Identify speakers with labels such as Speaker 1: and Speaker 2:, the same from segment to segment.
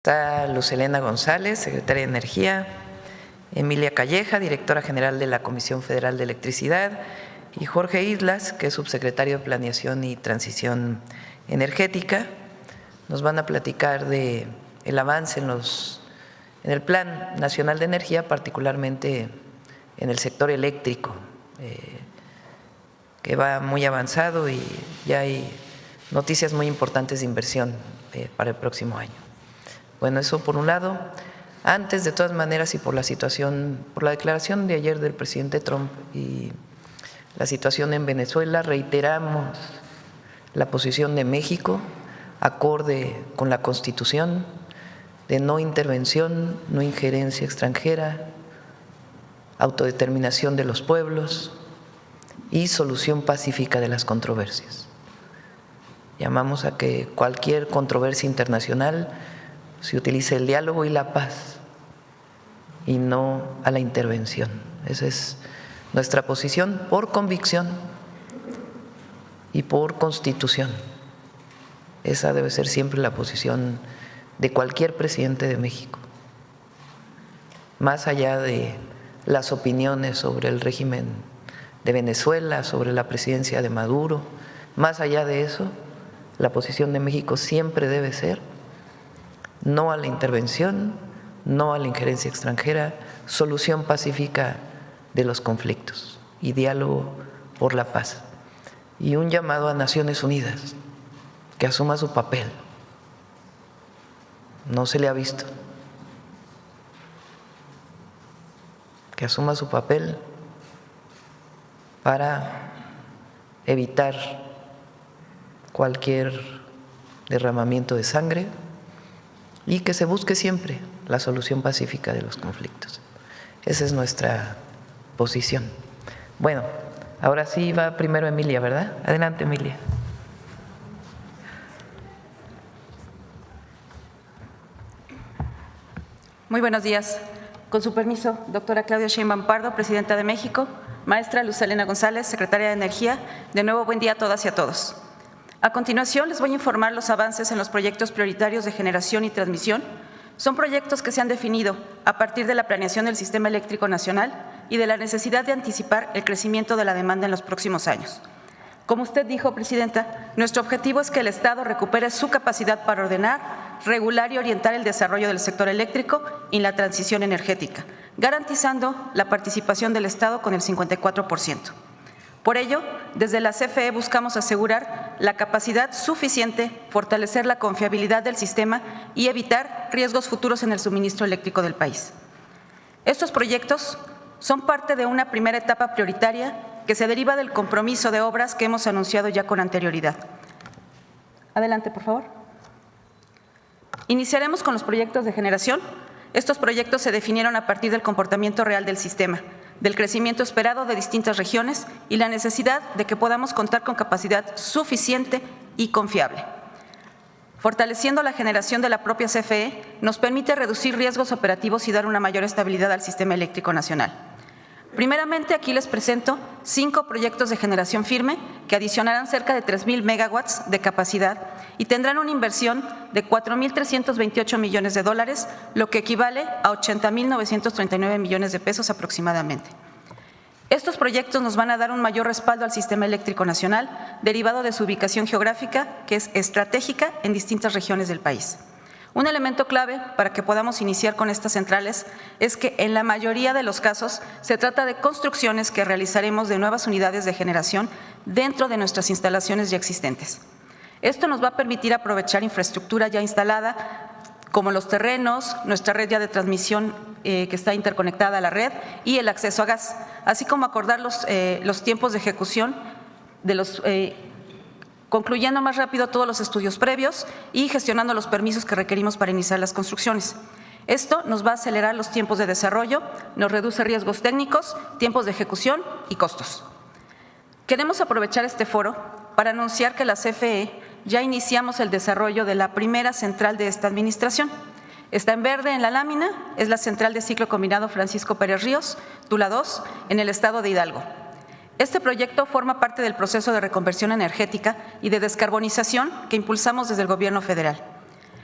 Speaker 1: Está Luz Helena González, secretaria de Energía, Emilia Calleja, directora general de la Comisión Federal de Electricidad, y Jorge Islas, que es subsecretario de Planeación y Transición Energética. Nos van a platicar de el avance en el Plan Nacional de Energía, particularmente en el sector eléctrico, que va muy avanzado y ya hay noticias muy importantes de inversión para el próximo año. Bueno, eso por un lado. Antes, de todas maneras, y por la situación, por la declaración de ayer del presidente Trump y la situación en Venezuela, reiteramos la posición de México, acorde con la Constitución, de no intervención, no injerencia extranjera, autodeterminación de los pueblos y solución pacífica de las controversias. Llamamos a que cualquier controversia internacional se utilice el diálogo y la paz y no a la intervención. Esa es nuestra posición por convicción y por Constitución. Esa debe ser siempre la posición de cualquier presidente de México, más allá de las opiniones sobre el régimen de Venezuela, sobre la presidencia de Maduro. Más allá de eso, la posición de México siempre debe ser no a la intervención, no a la injerencia extranjera, solución pacífica de los conflictos y diálogo por la paz. Y un llamado a Naciones Unidas que asuma su papel. No se le ha visto. Que asuma su papel para evitar cualquier derramamiento de sangre y que se busque siempre la solución pacífica de los conflictos. Esa es nuestra posición. Bueno, ahora sí va primero Emilia, ¿verdad? Adelante, Emilia.
Speaker 2: Muy buenos días. Con su permiso, doctora Claudia Sheinbaum Pardo, presidenta de México, maestra Luz Helena González, secretaria de Energía, de nuevo buen día a todas y a todos. A continuación, les voy a informar los avances en los proyectos prioritarios de generación y transmisión. Son proyectos que se han definido a partir de la planeación del Sistema Eléctrico Nacional y de la necesidad de anticipar el crecimiento de la demanda en los próximos años. Como usted dijo, Presidenta, nuestro objetivo es que el Estado recupere su capacidad para ordenar, regular y orientar el desarrollo del sector eléctrico y la transición energética, garantizando la participación del Estado con el 54%. Por ello, desde la CFE buscamos asegurar la capacidad suficiente, fortalecer la confiabilidad del sistema y evitar riesgos futuros en el suministro eléctrico del país. Estos proyectos son parte de una primera etapa prioritaria que se deriva del compromiso de obras que hemos anunciado ya con anterioridad. Adelante, por favor. Iniciaremos con los proyectos de generación. Estos proyectos se definieron a partir del comportamiento real del sistema, del crecimiento esperado de distintas regiones y la necesidad de que podamos contar con capacidad suficiente y confiable. Fortaleciendo la generación de la propia CFE nos permite reducir riesgos operativos y dar una mayor estabilidad al sistema eléctrico nacional. Primeramente, aquí les presento 5 proyectos de generación firme que adicionarán cerca de 3,000 megawatts de capacidad y tendrán una inversión de $4,328 millones, lo que equivale a 80,939 millones de pesos aproximadamente. Estos proyectos nos van a dar un mayor respaldo al sistema eléctrico nacional, derivado de su ubicación geográfica, que es estratégica en distintas regiones del país. Un elemento clave para que podamos iniciar con estas centrales es que en la mayoría de los casos se trata de construcciones que realizaremos de nuevas unidades de generación dentro de nuestras instalaciones ya existentes. Esto nos va a permitir aprovechar infraestructura ya instalada, como los terrenos, nuestra red ya de transmisión que está interconectada a la red y el acceso a gas, así como acordar los tiempos de ejecución de los concluyendo más rápido todos los estudios previos y gestionando los permisos que requerimos para iniciar las construcciones. Esto nos va a acelerar los tiempos de desarrollo, nos reduce riesgos técnicos, tiempos de ejecución y costos. Queremos aprovechar este foro para anunciar que la CFE ya iniciamos el desarrollo de la primera central de esta administración. Está en verde en la lámina, es la central de ciclo combinado Francisco Pérez Ríos, Tula 2, en el estado de Hidalgo. Este proyecto forma parte del proceso de reconversión energética y de descarbonización que impulsamos desde el Gobierno federal.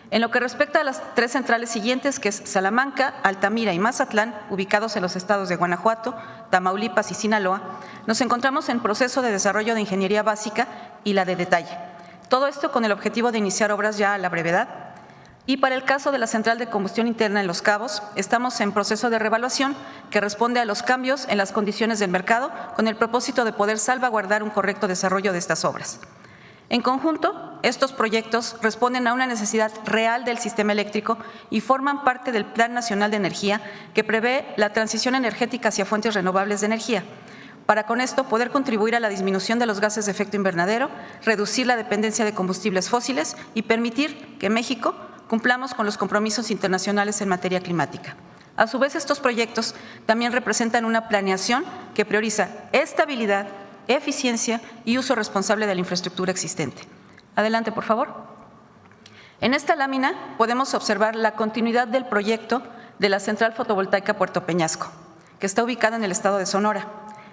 Speaker 2: En lo que respecta a las 3 centrales siguientes, que es Salamanca, Altamira y Mazatlán, ubicados en los estados de Guanajuato, Tamaulipas y Sinaloa, nos encontramos en proceso de desarrollo de ingeniería básica y la de detalle. Todo esto con el objetivo de iniciar obras ya a la brevedad. Y para el caso de la central de combustión interna en Los Cabos, estamos en proceso de reevaluación que responde a los cambios en las condiciones del mercado con el propósito de poder salvaguardar un correcto desarrollo de estas obras. En conjunto, estos proyectos responden a una necesidad real del sistema eléctrico y forman parte del Plan Nacional de Energía que prevé la transición energética hacia fuentes renovables de energía, para con esto poder contribuir a la disminución de los gases de efecto invernadero, reducir la dependencia de combustibles fósiles y permitir que México cumplamos con los compromisos internacionales en materia climática. A su vez, estos proyectos también representan una planeación que prioriza estabilidad, eficiencia y uso responsable de la infraestructura existente. Adelante, por favor. En esta lámina podemos observar la continuidad del proyecto de la Central Fotovoltaica Puerto Peñasco, que está ubicada en el estado de Sonora.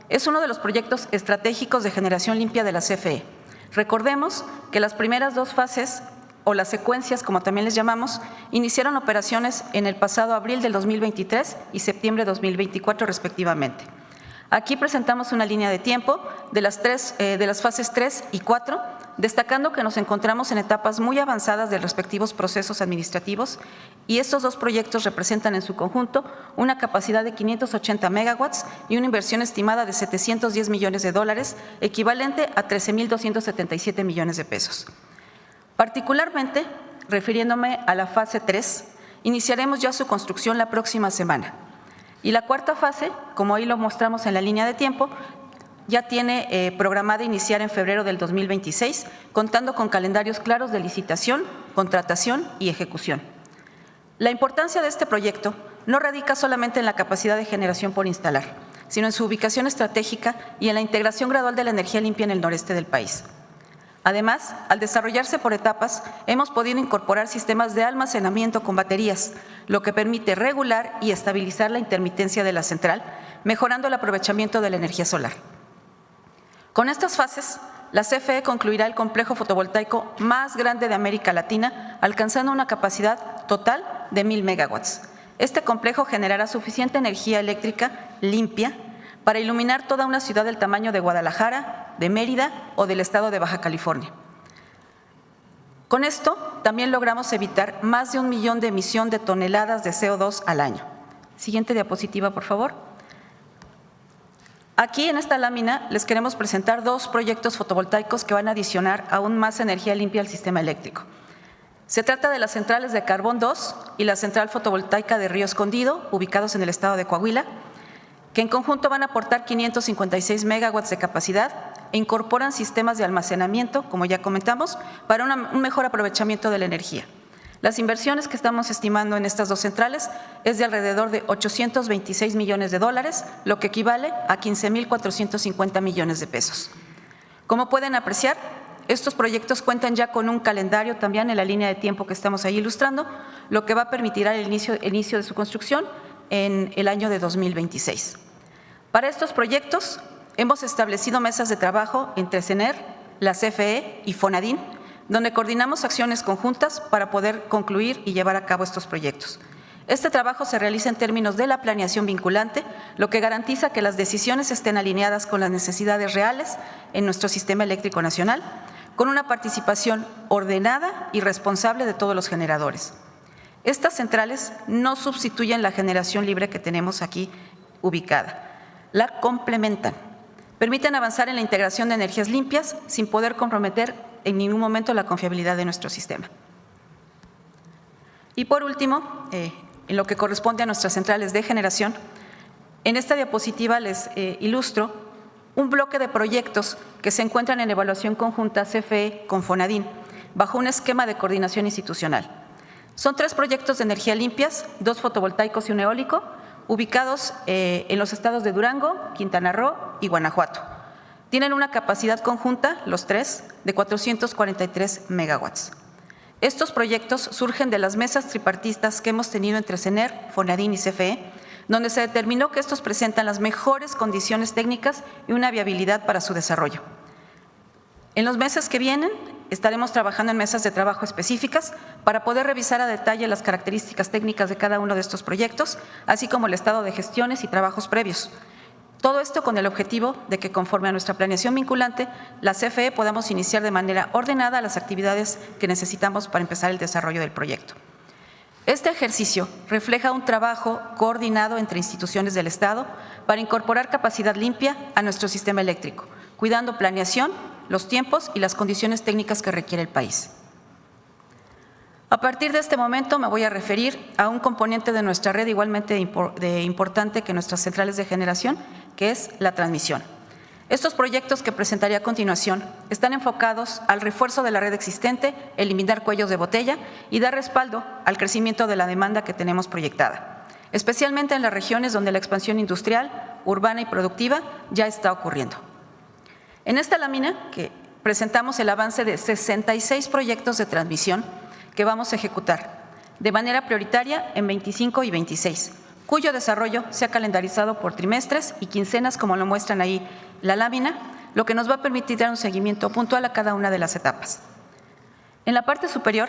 Speaker 2: Es uno de los proyectos estratégicos de generación limpia de la CFE. Recordemos que las primeras 2 fases, o las secuencias, como también les llamamos, iniciaron operaciones en el pasado abril del 2023 y septiembre de 2024, respectivamente. Aquí presentamos una línea de tiempo de las fases 3 y 4, destacando que nos encontramos en etapas muy avanzadas de respectivos procesos administrativos y estos 2 proyectos representan en su conjunto una capacidad de 580 megawatts y una inversión estimada de $710 millones, equivalente a 13.277 millones de pesos. Particularmente, refiriéndome a la fase 3, iniciaremos ya su construcción la próxima semana. Y la 4ª fase, como ahí lo mostramos en la línea de tiempo, ya tiene programada iniciar en febrero del 2026, contando con calendarios claros de licitación, contratación y ejecución. La importancia de este proyecto no radica solamente en la capacidad de generación por instalar, sino en su ubicación estratégica y en la integración gradual de la energía limpia en el noreste del país. Además, al desarrollarse por etapas, hemos podido incorporar sistemas de almacenamiento con baterías, lo que permite regular y estabilizar la intermitencia de la central, mejorando el aprovechamiento de la energía solar. Con estas fases, la CFE concluirá el complejo fotovoltaico más grande de América Latina, alcanzando una capacidad total de 1,000 megawatts. Este complejo generará suficiente energía eléctrica limpia para iluminar toda una ciudad del tamaño de Guadalajara, de Mérida o del estado de Baja California. Con esto también logramos evitar más de 1 millón de emisión de toneladas de CO2 al año. Siguiente diapositiva, por favor. Aquí en esta lámina les queremos presentar 2 proyectos fotovoltaicos que van a adicionar aún más energía limpia al sistema eléctrico. Se trata de las centrales de Carbón 2 y la central fotovoltaica de Río Escondido, ubicados en el estado de Coahuila, que en conjunto van a aportar 556 megawatts de capacidad e incorporan sistemas de almacenamiento, como ya comentamos, para un mejor aprovechamiento de la energía. Las inversiones que estamos estimando en estas 2 centrales es de alrededor de $826 millones, lo que equivale a 15.450 millones de pesos. Como pueden apreciar, estos proyectos cuentan ya con un calendario también en la línea de tiempo que estamos ahí ilustrando, lo que va a permitir el inicio de su construcción en el año de 2026. Para estos proyectos hemos establecido mesas de trabajo entre CENER, la CFE y FONADIN, donde coordinamos acciones conjuntas para poder concluir y llevar a cabo estos proyectos. Este trabajo se realiza en términos de la planeación vinculante, lo que garantiza que las decisiones estén alineadas con las necesidades reales en nuestro sistema eléctrico nacional, con una participación ordenada y responsable de todos los generadores. Estas centrales no sustituyen la generación libre que tenemos aquí ubicada, la complementan, permiten avanzar en la integración de energías limpias sin poder comprometer en ningún momento la confiabilidad de nuestro sistema. Y por último, en lo que corresponde a nuestras centrales de generación, en esta diapositiva les ilustro un bloque de proyectos que se encuentran en evaluación conjunta CFE con FONADIN, bajo un esquema de coordinación institucional. Son 3 proyectos de energía limpias, 2 fotovoltaicos y un eólico, ubicados en los estados de Durango, Quintana Roo y Guanajuato. Tienen una capacidad conjunta, los 3, de 443 megawatts. Estos proyectos surgen de las mesas tripartistas que hemos tenido entre CENER, FONADIN y CFE, donde se determinó que estos presentan las mejores condiciones técnicas y una viabilidad para su desarrollo. En los meses que vienen estaremos trabajando en mesas de trabajo específicas para poder revisar a detalle las características técnicas de cada uno de estos proyectos, así como el estado de gestiones y trabajos previos. Todo esto con el objetivo de que, conforme a nuestra planeación vinculante, la CFE podamos iniciar de manera ordenada las actividades que necesitamos para empezar el desarrollo del proyecto. Este ejercicio refleja un trabajo coordinado entre instituciones del Estado para incorporar capacidad limpia a nuestro sistema eléctrico, cuidando planeación, los tiempos y las condiciones técnicas que requiere el país. A partir de este momento me voy a referir a un componente de nuestra red igualmente importante que nuestras centrales de generación, que es la transmisión. Estos proyectos que presentaré a continuación están enfocados al refuerzo de la red existente, eliminar cuellos de botella y dar respaldo al crecimiento de la demanda que tenemos proyectada, especialmente en las regiones donde la expansión industrial, urbana y productiva ya está ocurriendo. En esta lámina que presentamos el avance de 66 proyectos de transmisión que vamos a ejecutar de manera prioritaria en 25 y 26, cuyo desarrollo se ha calendarizado por trimestres y quincenas, como lo muestran ahí la lámina, lo que nos va a permitir dar un seguimiento puntual a cada una de las etapas. En la parte superior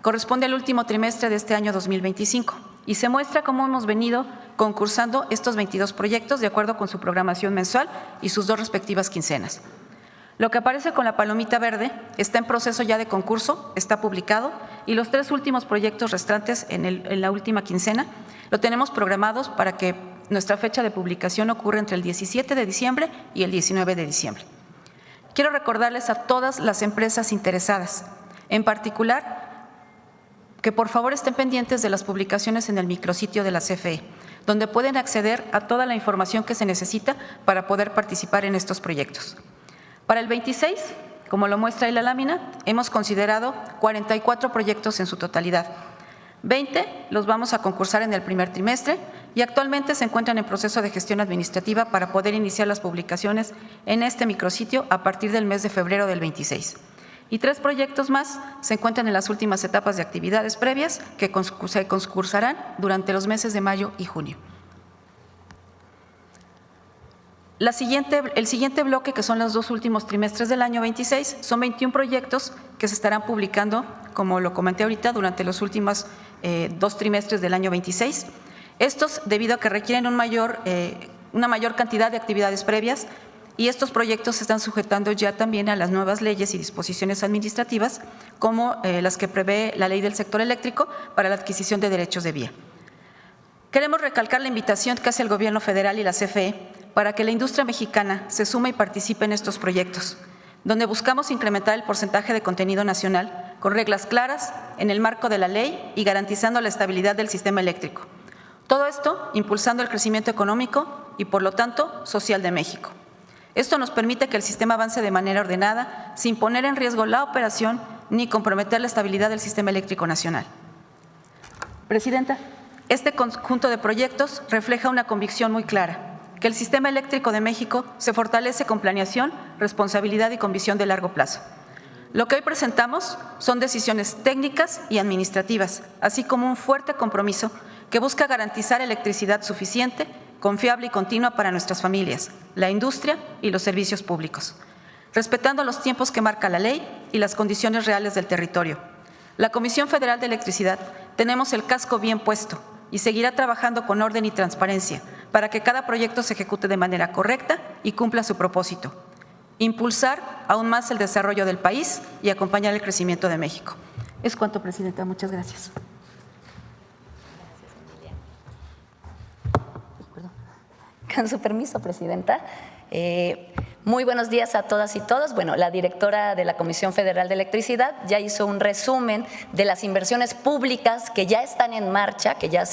Speaker 2: corresponde al último trimestre de este año 2025 y se muestra cómo hemos venido concursando estos 22 proyectos de acuerdo con su programación mensual y sus dos respectivas quincenas. Lo que aparece con la palomita verde está en proceso ya de concurso, está publicado, y los 3 últimos proyectos restantes en la última quincena lo tenemos programados para que nuestra fecha de publicación ocurra entre el 17 de diciembre y el 19 de diciembre. Quiero recordarles a todas las empresas interesadas, en particular, que por favor estén pendientes de las publicaciones en el micrositio de la CFE, donde pueden acceder a toda la información que se necesita para poder participar en estos proyectos. Para el 26, como lo muestra ahí la lámina, hemos considerado 44 proyectos en su totalidad. 20 los vamos a concursar en el primer trimestre y actualmente se encuentran en proceso de gestión administrativa para poder iniciar las publicaciones en este micrositio a partir del mes de febrero del 26. Y 3 proyectos más se encuentran en las últimas etapas de actividades previas que se concursarán durante los meses de mayo y junio. El siguiente bloque, que son los 2 últimos trimestres del año 26, son 21 proyectos que se estarán publicando, como lo comenté ahorita, durante los últimos 2 trimestres del año 26. Estos debido a que requieren una mayor cantidad de actividades previas y estos proyectos se están sujetando ya también a las nuevas leyes y disposiciones administrativas, como las que prevé la Ley del Sector Eléctrico para la adquisición de derechos de vía. Queremos recalcar la invitación que hace el Gobierno federal y la CFE para que la industria mexicana se sume y participe en estos proyectos, donde buscamos incrementar el porcentaje de contenido nacional con reglas claras en el marco de la ley y garantizando la estabilidad del sistema eléctrico. Todo esto impulsando el crecimiento económico y, por lo tanto, social de México. Esto nos permite que el sistema avance de manera ordenada, sin poner en riesgo la operación ni comprometer la estabilidad del sistema eléctrico nacional. Presidenta, este conjunto de proyectos refleja una convicción muy clara: que el sistema eléctrico de México se fortalece con planeación, responsabilidad y con visión de largo plazo. Lo que hoy presentamos son decisiones técnicas y administrativas, así como un fuerte compromiso que busca garantizar electricidad suficiente, confiable y continua para nuestras familias, la industria y los servicios públicos, respetando los tiempos que marca la ley y las condiciones reales del territorio. La Comisión Federal de Electricidad tenemos el casco bien puesto y seguirá trabajando con orden y transparencia para que cada proyecto se ejecute de manera correcta y cumpla su propósito: impulsar aún más el desarrollo del país y acompañar el crecimiento de México. Es cuanto, Presidenta. Muchas gracias.
Speaker 3: Con su permiso, Presidenta. Muy buenos días a todas y todos. Bueno, la directora de la Comisión Federal de Electricidad ya hizo un resumen de las inversiones públicas que ya están en marcha, que ya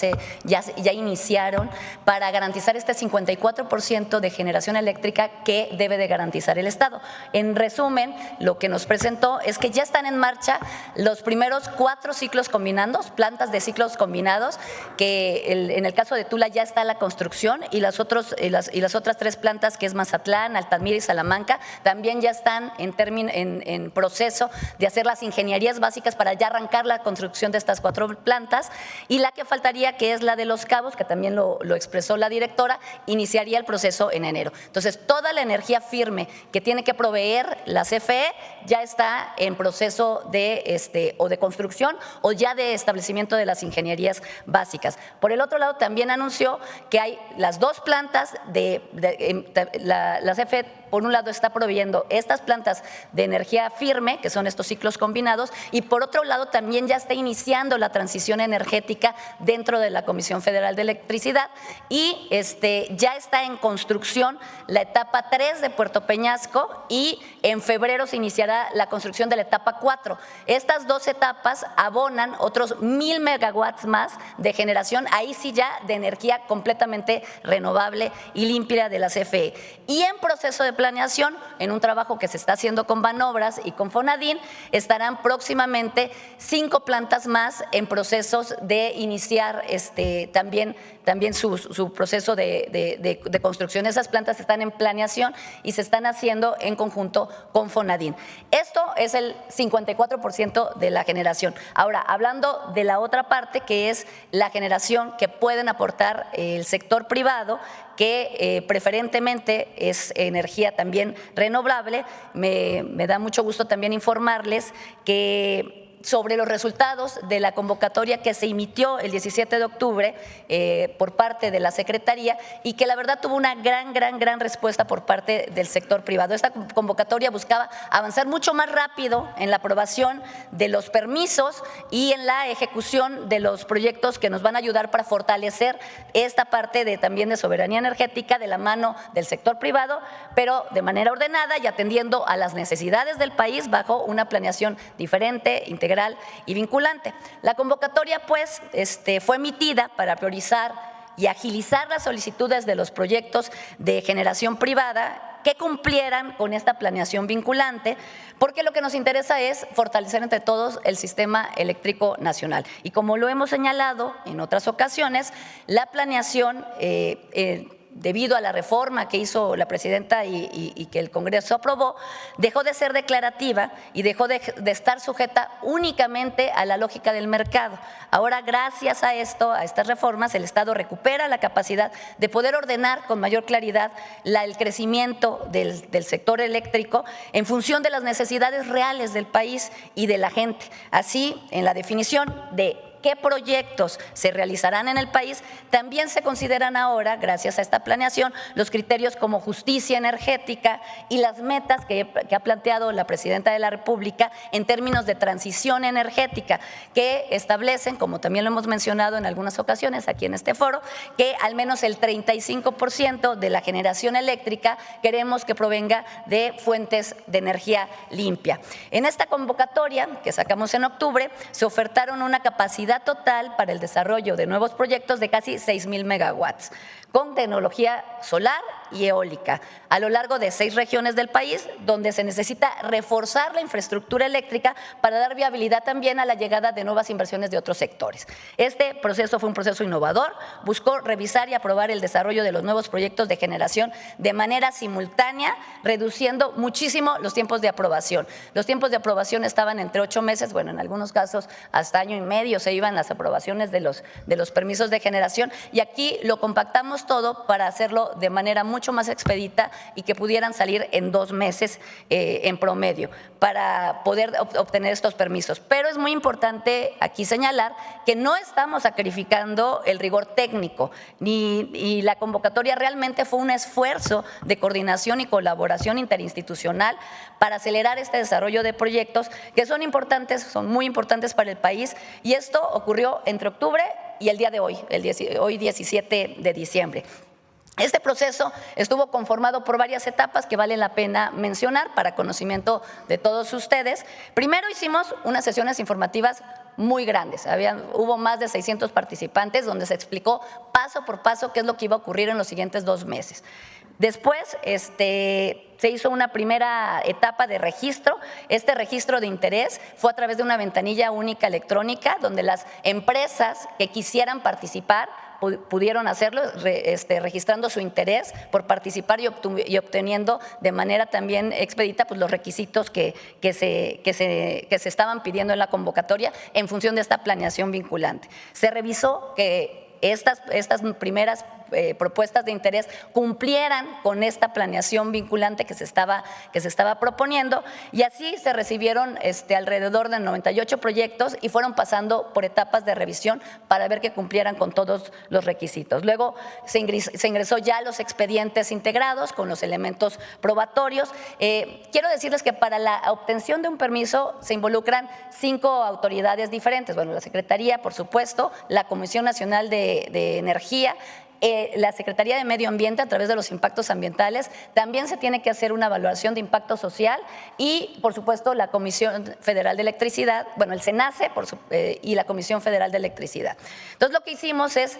Speaker 3: iniciaron para garantizar este 54% de generación eléctrica que debe de garantizar el Estado. En resumen, lo que nos presentó es que ya están en marcha los primeros 4 ciclos combinados, plantas de ciclos combinados, que en el caso de Tula ya está la construcción, y las otras 3 plantas, que es Mazatlán, Altamira y y Salamanca también ya están en proceso de hacer las ingenierías básicas para ya arrancar la construcción de estas 4 plantas, y la que faltaría, que es la de Los Cabos, que también lo expresó la directora, iniciaría el proceso en enero. Entonces, toda la energía firme que tiene que proveer la CFE ya está en proceso de o de construcción o ya de establecimiento de las ingenierías básicas. Por el otro lado, también anunció que hay las 2 plantas la CFE, por un lado, está proveyendo estas plantas de energía firme, que son estos ciclos combinados, y por otro lado también ya está iniciando la transición energética dentro de la Comisión Federal de Electricidad, y ya está en construcción la etapa 3 de Puerto Peñasco, y en febrero se iniciará la construcción de la etapa 4. Estas 2 etapas abonan otros 1,000 megawatts más de generación, ahí sí ya de energía completamente renovable y limpia de la CFE. Y en proceso de planeación, en un trabajo que se está haciendo con Banobras y con Fonadín, estarán próximamente 5 plantas más en procesos de iniciar también su proceso de construcción. Esas plantas están en planeación y se están haciendo en conjunto con Fonadín. Esto es el 54% de la generación. Ahora, hablando de la otra parte, que es la generación que pueden aportar el sector privado, que preferentemente es energía también renovable, me da mucho gusto también informarles que sobre los resultados de la convocatoria que se emitió el 17 de octubre por parte de la Secretaría, y que la verdad tuvo una gran respuesta por parte del sector privado. Esta convocatoria buscaba avanzar mucho más rápido en la aprobación de los permisos y en la ejecución de los proyectos que nos van a ayudar para fortalecer esta parte también de soberanía energética de la mano del sector privado, pero de manera ordenada y atendiendo a las necesidades del país bajo una planeación diferente, integral y vinculante. La convocatoria, pues, fue emitida para priorizar y agilizar las solicitudes de los proyectos de generación privada que cumplieran con esta planeación vinculante, porque lo que nos interesa es fortalecer entre todos el sistema eléctrico nacional. Y como lo hemos señalado en otras ocasiones, la planeación debido a la reforma que hizo la presidenta y que el Congreso aprobó, dejó de ser declarativa y dejó de estar sujeta únicamente a la lógica del mercado. Ahora, gracias a estas reformas, el Estado recupera la capacidad de poder ordenar con mayor claridad el crecimiento del sector eléctrico en función de las necesidades reales del país y de la gente. Así, en la definición de qué proyectos se realizarán en el país, también se consideran ahora, gracias a esta planeación, los criterios como justicia energética y las metas que ha planteado la Presidenta de la República en términos de transición energética, que establecen, como también lo hemos mencionado en algunas ocasiones aquí en este foro, que al menos el 35% de la generación eléctrica queremos que provenga de fuentes de energía limpia. En esta convocatoria que sacamos en octubre, se ofertaron una capacidad total para el desarrollo de nuevos proyectos de casi 6,000 megawatts, con tecnología solar y eólica, a lo largo de 6 regiones del país, donde se necesita reforzar la infraestructura eléctrica para dar viabilidad también a la llegada de nuevas inversiones de otros sectores. Este proceso fue un proceso innovador, buscó revisar y aprobar el desarrollo de los nuevos proyectos de generación de manera simultánea, reduciendo muchísimo los tiempos de aprobación. Los tiempos de aprobación estaban entre 8 meses, bueno, en algunos casos hasta año y medio se iban las aprobaciones de los permisos de generación, y aquí lo compactamos todo para hacerlo de manera mucho más expedita y que pudieran salir en 2 meses en promedio para poder obtener estos permisos. Pero es muy importante aquí señalar que no estamos sacrificando el rigor técnico, y la convocatoria realmente fue un esfuerzo de coordinación y colaboración interinstitucional para acelerar este desarrollo de proyectos que son importantes, son muy importantes para el país, y esto ocurrió entre octubre y el día de hoy, hoy 17 de diciembre. Este proceso estuvo conformado por varias etapas que vale la pena mencionar para conocimiento de todos ustedes. Primero hicimos unas sesiones informativas muy grandes, hubo más de 600 participantes donde se explicó paso por paso qué es lo que iba a ocurrir en los siguientes 2 meses. Después se hizo una primera etapa de registro. Este registro de interés fue a través de una ventanilla única electrónica donde las empresas que quisieran participar pudieron hacerlo registrando su interés por participar y obteniendo de manera también expedita pues, los requisitos que se estaban pidiendo en la convocatoria en función de esta planeación vinculante. Se revisó que estas primeras propuestas de interés cumplieran con esta planeación vinculante que se estaba proponiendo, y así se recibieron alrededor de 98 proyectos y fueron pasando por etapas de revisión para ver que cumplieran con todos los requisitos. Luego se ingresó ya los expedientes integrados con los elementos probatorios. Quiero decirles que para la obtención de un permiso se involucran 5 autoridades diferentes. Bueno, la Secretaría, por supuesto, la Comisión Nacional de Energía, la Secretaría de Medio Ambiente a través de los impactos ambientales, también se tiene que hacer una evaluación de impacto social y, por supuesto, la Comisión Federal de Electricidad, bueno, el CENACE y la Comisión Federal de Electricidad. Entonces, lo que hicimos es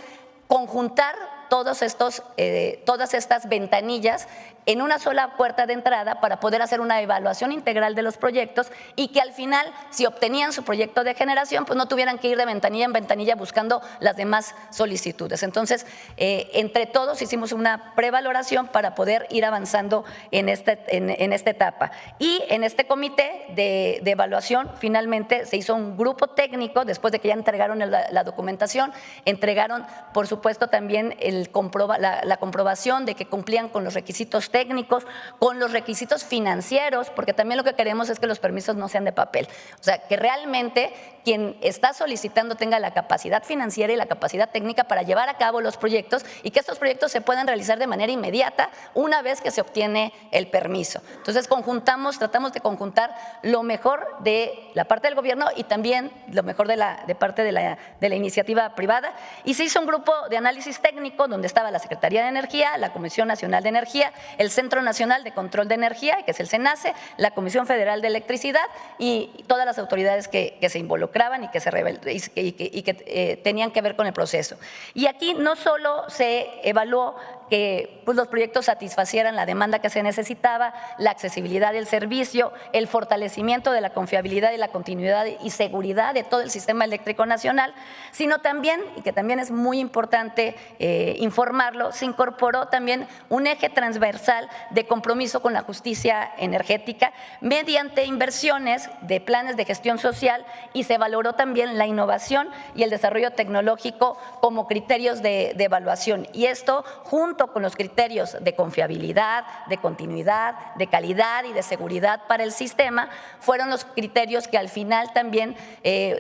Speaker 3: conjuntar todas estas ventanillas en una sola puerta de entrada para poder hacer una evaluación integral de los proyectos y que al final, si obtenían su proyecto de generación, pues no tuvieran que ir de ventanilla en ventanilla buscando las demás solicitudes. Entonces, entre todos hicimos una prevaloración para poder ir avanzando en esta etapa. Y en este comité de evaluación, finalmente se hizo un grupo técnico, después de que ya entregaron la documentación, entregaron, por supuesto, también la comprobación de que cumplían con los requisitos técnicos, con los requisitos financieros, porque también lo que queremos es que los permisos no sean de papel. O sea, que realmente quien está solicitando tenga la capacidad financiera y la capacidad técnica para llevar a cabo los proyectos y que estos proyectos se puedan realizar de manera inmediata una vez que se obtiene el permiso. Entonces, tratamos de conjuntar lo mejor de la parte del gobierno y también lo mejor de parte de la iniciativa privada, y se hizo un grupo de análisis técnico donde estaba la Secretaría de Energía, la Comisión Nacional de Energía, el Centro Nacional de Control de Energía, que es el CENACE, la Comisión Federal de Electricidad y todas las autoridades que se involucraban y que tenían que ver con el proceso. Y aquí no solo se evaluó que pues, los proyectos satisfacieran la demanda que se necesitaba, la accesibilidad del servicio, el fortalecimiento de la confiabilidad y la continuidad y seguridad de todo el sistema eléctrico nacional, sino también, y que también es muy importante informarlo, se incorporó también un eje transversal de compromiso con la justicia energética mediante inversiones de planes de gestión social, y se valoró también la innovación y el desarrollo tecnológico como criterios de evaluación. Y esto, junto con los criterios de confiabilidad, de continuidad, de calidad y de seguridad para el sistema, fueron los criterios que al final también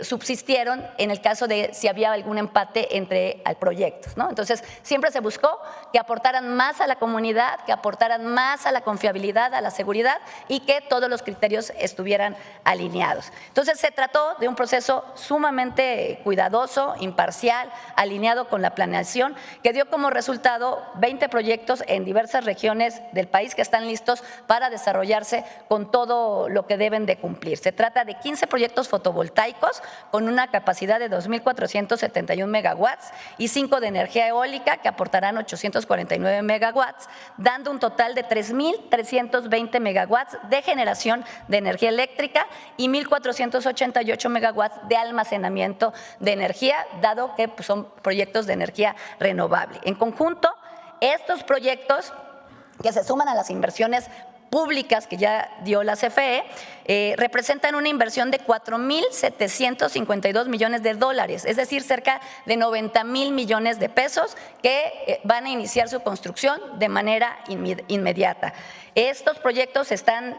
Speaker 3: subsistieron en el caso de si había algún empate entre proyectos, ¿no? Entonces, siempre se buscó que aportaran más a la comunidad, que aportaran más a la confiabilidad, a la seguridad, y que todos los criterios estuvieran alineados. Entonces, se trató de un proceso sumamente cuidadoso, imparcial, alineado con la planeación, que dio como resultado 20 proyectos en diversas regiones del país que están listos para desarrollarse con todo lo que deben de cumplir. Se trata de 15 proyectos fotovoltaicos con una capacidad de 2.471 megawatts y 5 de energía eólica que aportarán 849 megawatts, dando un total de 3.320 megawatts de generación de energía eléctrica y 1.488 megawatts de almacenamiento de energía, dado que pues, son proyectos de energía renovable. En conjunto, estos proyectos que se suman a las inversiones públicas que ya dio la CFE, representan una inversión de 4.752 millones de dólares, es decir, cerca de 90,000 millones de pesos que van a iniciar su construcción de manera inmediata. Estos proyectos están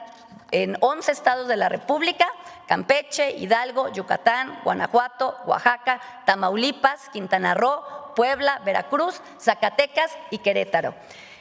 Speaker 3: en 11 estados de la República: Campeche, Hidalgo, Yucatán, Guanajuato, Oaxaca, Tamaulipas, Quintana Roo, Puebla, Veracruz, Zacatecas y Querétaro.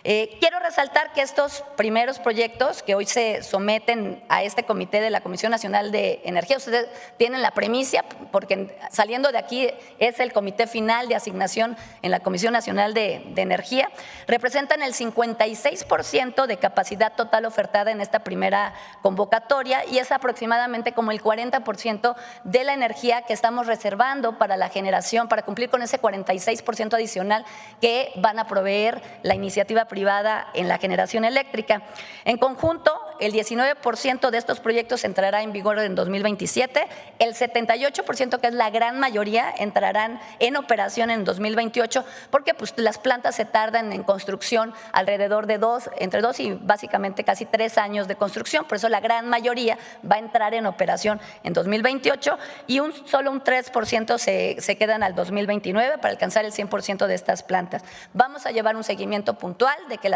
Speaker 3: Quiero resaltar que estos primeros proyectos que hoy se someten a este comité de la Comisión Nacional de Energía, ustedes tienen la premisa, porque saliendo de aquí es el comité final de asignación en la Comisión Nacional de Energía, representan el 56% de capacidad total ofertada en esta primera convocatoria y es aproximadamente como el 40% de la energía que estamos reservando para la generación, para cumplir con ese 46% adicional que van a proveer la iniciativa privada en la generación eléctrica. En conjunto, el 19% de estos proyectos entrará en vigor en 2027, el 78%, que es la gran mayoría, entrarán en operación en 2028, porque pues, las plantas se tardan en construcción alrededor de entre 2 y básicamente casi 3 años de construcción, por eso la gran mayoría va a entrar en operación en 2028 y solo un 3% se quedan al 2029 para alcanzar el 100% de estas plantas. Vamos a llevar un seguimiento puntual de que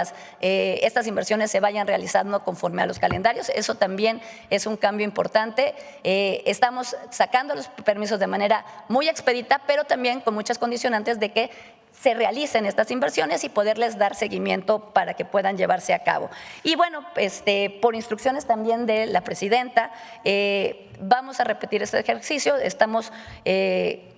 Speaker 3: estas inversiones se vayan realizando conforme a los calendarios. Eso también es un cambio importante. Estamos sacando los permisos de manera muy expedita, pero también con muchas condicionantes de que se realicen estas inversiones y poderles dar seguimiento para que puedan llevarse a cabo. Y bueno, por instrucciones también de la presidenta, vamos a repetir este ejercicio. Estamos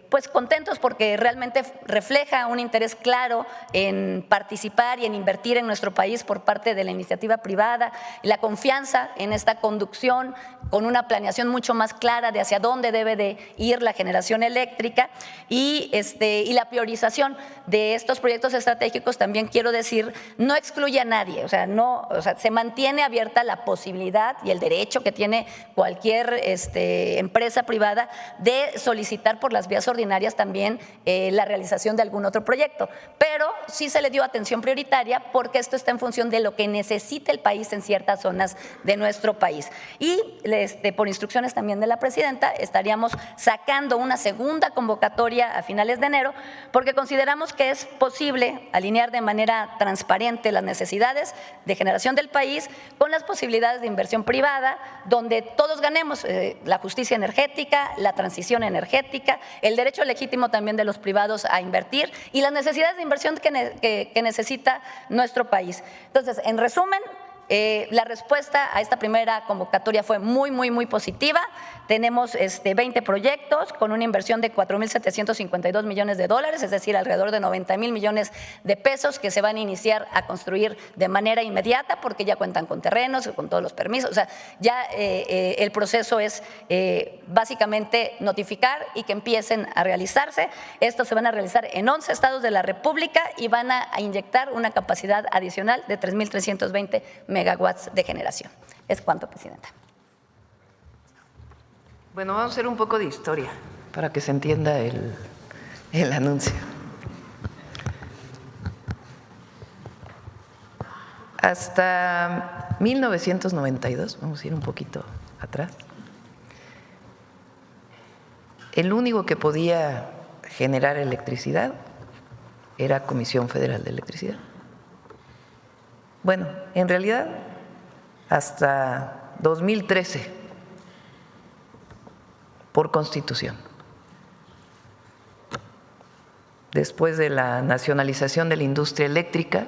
Speaker 3: pues contentos porque realmente refleja un interés claro en participar y en invertir en nuestro país por parte de la iniciativa privada, la confianza en esta conducción con una planeación mucho más clara de hacia dónde debe de ir la generación eléctrica y la priorización de estos proyectos estratégicos, también quiero decir, no excluye a nadie, o sea, se mantiene abierta la posibilidad y el derecho que tiene cualquier empresa privada de solicitar por las vías ordinarias también la realización de algún otro proyecto, pero sí se le dio atención prioritaria porque esto está en función de lo que necesita el país en ciertas zonas de nuestro país. Y por instrucciones también de la presidenta estaríamos sacando una segunda convocatoria a finales de enero porque consideramos que es posible alinear de manera transparente las necesidades de generación del país con las posibilidades de inversión privada, donde todos ganemos, la justicia energética, la transición energética, el derecho legítimo también de los privados a invertir y las necesidades de inversión que necesita nuestro país. Entonces, en resumen, la respuesta a esta primera convocatoria fue muy positiva. Tenemos 20 proyectos con una inversión de 4.752 millones de dólares, es decir, alrededor de 90,000 millones de pesos que se van a iniciar a construir de manera inmediata porque ya cuentan con terrenos, con todos los permisos. O sea, ya el proceso es básicamente notificar y que empiecen a realizarse. Estos se van a realizar en 11 estados de la República y van a inyectar una capacidad adicional de 3.320 megawatts de generación. Es cuanto, presidenta.
Speaker 1: Bueno, vamos a hacer un poco de historia para que se entienda el anuncio. Hasta 1992, vamos a ir un poquito atrás, el único que podía generar electricidad era Comisión Federal de Electricidad. Bueno, en realidad, hasta 2013, por Constitución. Después de la nacionalización de la industria eléctrica,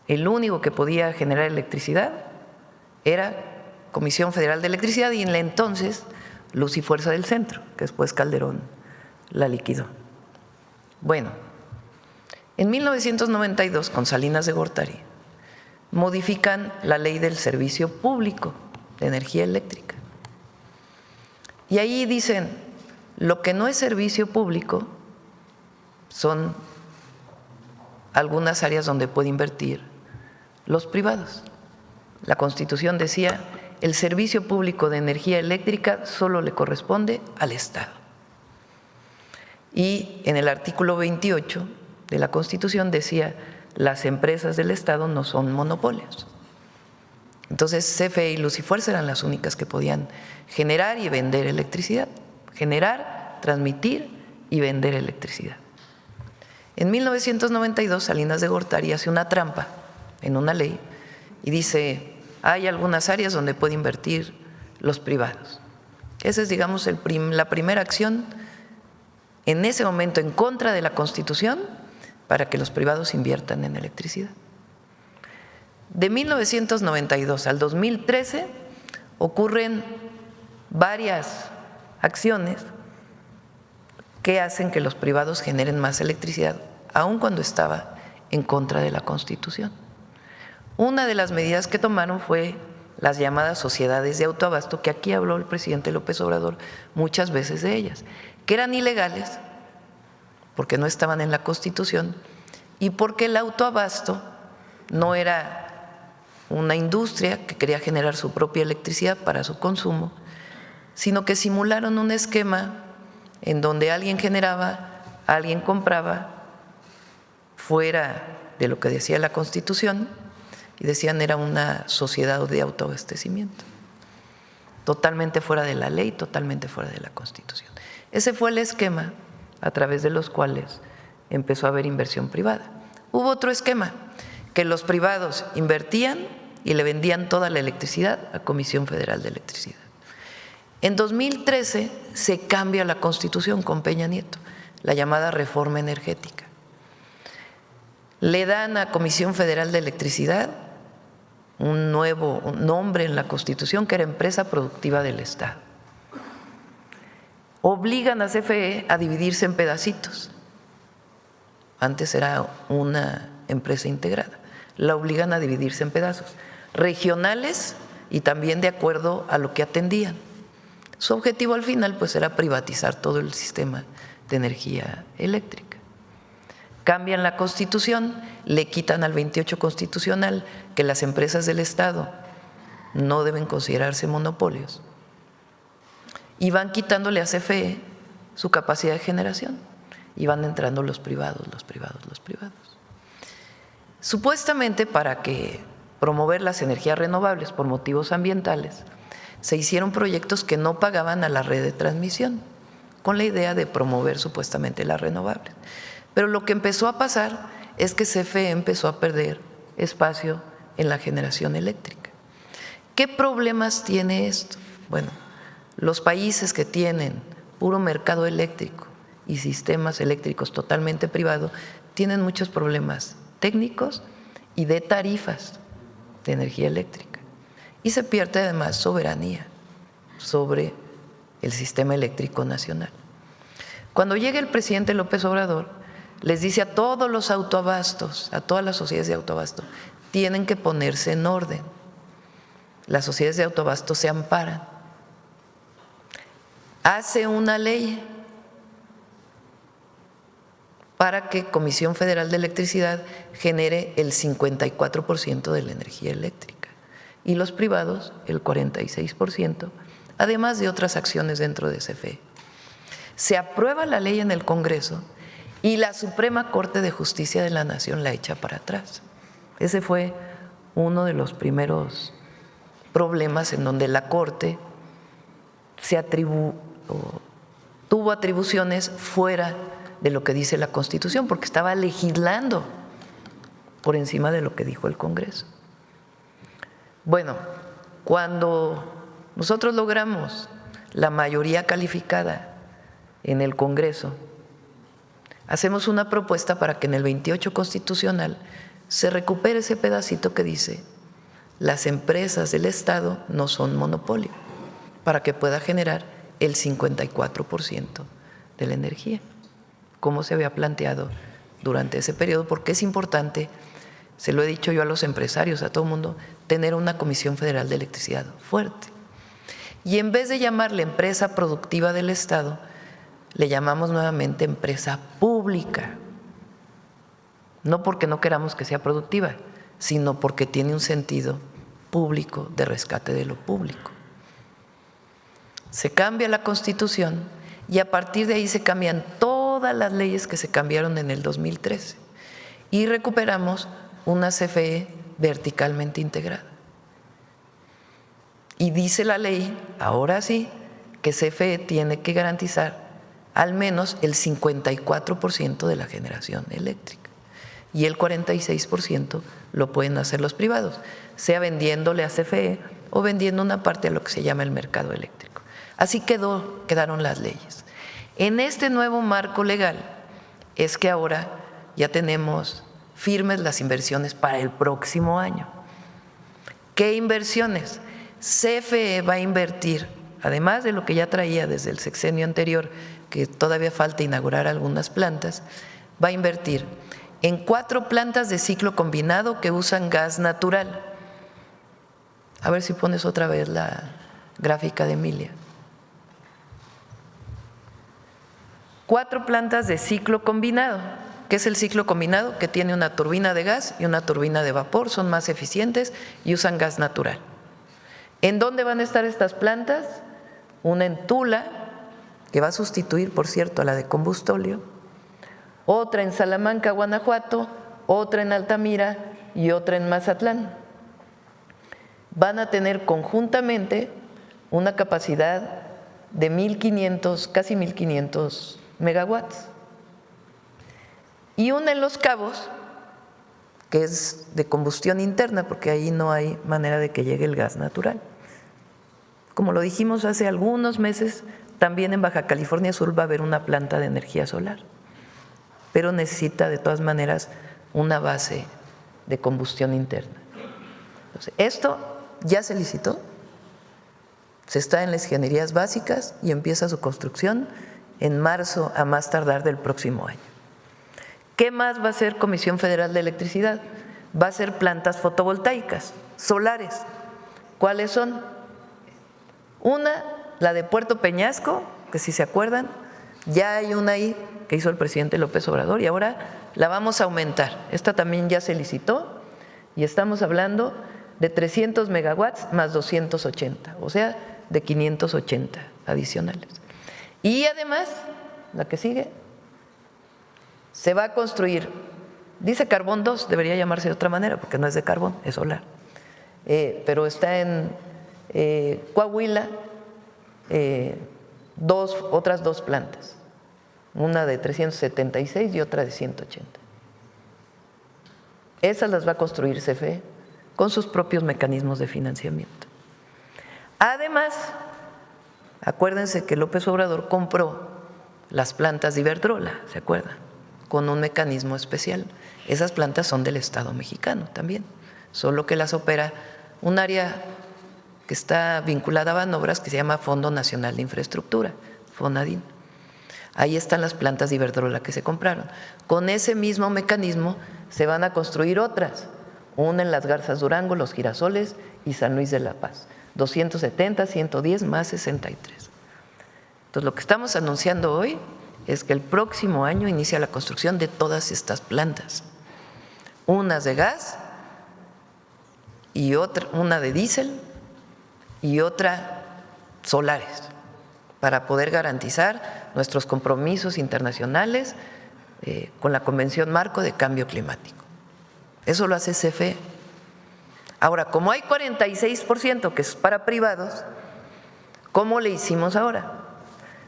Speaker 1: el único que podía generar electricidad era Comisión Federal de Electricidad y en la entonces Luz y Fuerza del Centro, que después Calderón la liquidó. Bueno, en 1992, con Salinas de Gortari, modifican la ley del servicio público de energía eléctrica. Y ahí dicen, lo que no es servicio público son algunas áreas donde puede invertir los privados. La Constitución decía, el servicio público de energía eléctrica solo le corresponde al Estado. Y en el artículo 28 de la Constitución decía, las empresas del Estado no son monopolios. Entonces, CFE y Luz y Fuerza eran las únicas que podían generar y vender electricidad, generar, transmitir y vender electricidad. En 1992, Salinas de Gortari hace una trampa en una ley y dice, hay algunas áreas donde puede invertir los privados. Esa es, digamos, la primera acción en ese momento en contra de la Constitución para que los privados inviertan en electricidad. De 1992 al 2013 ocurren varias acciones que hacen que los privados generen más electricidad, aun cuando estaba en contra de la Constitución. Una de las medidas que tomaron fue las llamadas sociedades de autoabasto, que aquí habló el presidente López Obrador muchas veces de ellas, que eran ilegales porque no estaban en la Constitución y porque el autoabasto no era una industria que quería generar su propia electricidad para su consumo, sino que simularon un esquema en donde alguien generaba, alguien compraba, fuera de lo que decía la Constitución, y decían era una sociedad de autoabastecimiento, totalmente fuera de la ley, totalmente fuera de la Constitución. Ese fue el esquema a través de los cuales empezó a haber inversión privada. Hubo otro esquema, que los privados invertían y le vendían toda la electricidad a Comisión Federal de Electricidad. En 2013 se cambia la Constitución con Peña Nieto, la llamada reforma energética. Le dan a Comisión Federal de Electricidad un nuevo nombre en la Constitución, que era Empresa Productiva del Estado. Obligan a CFE a dividirse en pedacitos. Antes era una empresa integrada. La obligan a dividirse en pedazos regionales y también de acuerdo a lo que atendían. Su objetivo al final pues era privatizar todo el sistema de energía eléctrica. Cambian la Constitución, le quitan al 28 constitucional que las empresas del Estado no deben considerarse monopolios y van quitándole a CFE su capacidad de generación y van entrando los privados. Supuestamente para que promover las energías renovables por motivos ambientales, se hicieron proyectos que no pagaban a la red de transmisión, con la idea de promover supuestamente las renovables. Pero lo que empezó a pasar es que CFE empezó a perder espacio en la generación eléctrica. ¿Qué problemas tiene esto? Bueno, los países que tienen puro mercado eléctrico y sistemas eléctricos totalmente privados tienen muchos problemas técnicos y de tarifas de energía eléctrica. Y se pierde además soberanía sobre el sistema eléctrico nacional. Cuando llega el presidente López Obrador, les dice a todos los autoabastos, a todas las sociedades de autoabasto, tienen que ponerse en orden. Las sociedades de autoabasto se amparan. Hace una ley para que Comisión Federal de Electricidad genere el 54% de la energía eléctrica y los privados el 46%, además de otras acciones dentro de CFE. Se aprueba la ley en el Congreso y la Suprema Corte de Justicia de la Nación la echa para atrás. Ese fue uno de los primeros problemas en donde la Corte tuvo atribuciones fuera de lo que dice la Constitución, porque estaba legislando por encima de lo que dijo el Congreso. Bueno, cuando nosotros logramos la mayoría calificada en el Congreso, hacemos una propuesta para que en el 28 constitucional se recupere ese pedacito que dice las empresas del Estado no son monopolio, para que pueda generar el 54% de la energía, como se había planteado durante ese periodo, porque es importante, se lo he dicho yo a los empresarios, a todo el mundo, tener una Comisión Federal de Electricidad fuerte. Y en vez de llamarle empresa productiva del Estado, le llamamos nuevamente empresa pública, no porque no queramos que sea productiva, sino porque tiene un sentido público de rescate de lo público. Se cambia la Constitución y a partir de ahí se cambian todas las leyes que se cambiaron en el 2013 y recuperamos una CFE verticalmente integrada. Y dice la ley, ahora sí, que CFE tiene que garantizar al menos el 54% de la generación eléctrica y el 46% lo pueden hacer los privados, sea vendiéndole a CFE o vendiendo una parte a lo que se llama el mercado eléctrico. Así quedaron las leyes. En este nuevo marco legal es que ahora ya tenemos firmes las inversiones para el próximo año. ¿Qué inversiones? CFE va a invertir, además de lo que ya traía desde el sexenio anterior, que todavía falta inaugurar algunas plantas, va a invertir en 4 plantas de ciclo combinado que usan gas natural. A ver si pones otra vez la gráfica de Emilia. 4 plantas de ciclo combinado que es el ciclo combinado, que tiene una turbina de gas y una turbina de vapor, son más eficientes y usan gas natural. ¿En dónde van a estar estas plantas? Una en Tula, que va a sustituir, por cierto, a la de Combustóleo, otra en Salamanca, Guanajuato, otra en Altamira y otra en Mazatlán. Van a tener conjuntamente una capacidad de 1.500, casi 1.500 megawatts. Y una en Los Cabos, que es de combustión interna, porque ahí no hay manera de que llegue el gas natural. Como lo dijimos hace algunos meses, también en Baja California Sur va a haber una planta de energía solar, pero necesita de todas maneras una base de combustión interna. Entonces, esto ya se licitó, se está en las ingenierías básicas y empieza su construcción en marzo a más tardar del próximo año. ¿Qué más va a hacer Comisión Federal de Electricidad? Va a hacer plantas fotovoltaicas, solares. ¿Cuáles son? Una, la de Puerto Peñasco, que si se acuerdan, ya hay una ahí que hizo el presidente López Obrador y ahora la vamos a aumentar. Esta también ya se licitó y estamos hablando de 300 megawatts más 280, o sea, de 580 adicionales. Y además, la que sigue, se va a construir, dice Carbón 2, debería llamarse de otra manera porque no es de carbón, es solar, pero está en Coahuila, otras dos plantas, una de 376 y otra de 180. Esas las va a construir CFE con sus propios mecanismos de financiamiento. Además, acuérdense que López Obrador compró las plantas de Iberdrola, ¿se acuerdan? Con un mecanismo especial. Esas plantas son del Estado mexicano también, solo que las opera un área que está vinculada a Banobras que se llama Fondo Nacional de Infraestructura, FONADIN. Ahí están las plantas de Iberdrola que se compraron. Con ese mismo mecanismo se van a construir otras, una en Las Garzas Durango, Los Girasoles y San Luis de la Paz, 270, 110 más 63. Entonces, lo que estamos anunciando hoy es que el próximo año inicia la construcción de todas estas plantas, unas de gas y otra, una de diésel y otra solares, para poder garantizar nuestros compromisos internacionales con la Convención Marco de Cambio Climático. Eso lo hace CFE. Ahora, como hay 46% que es para privados, ¿cómo le hicimos ahora?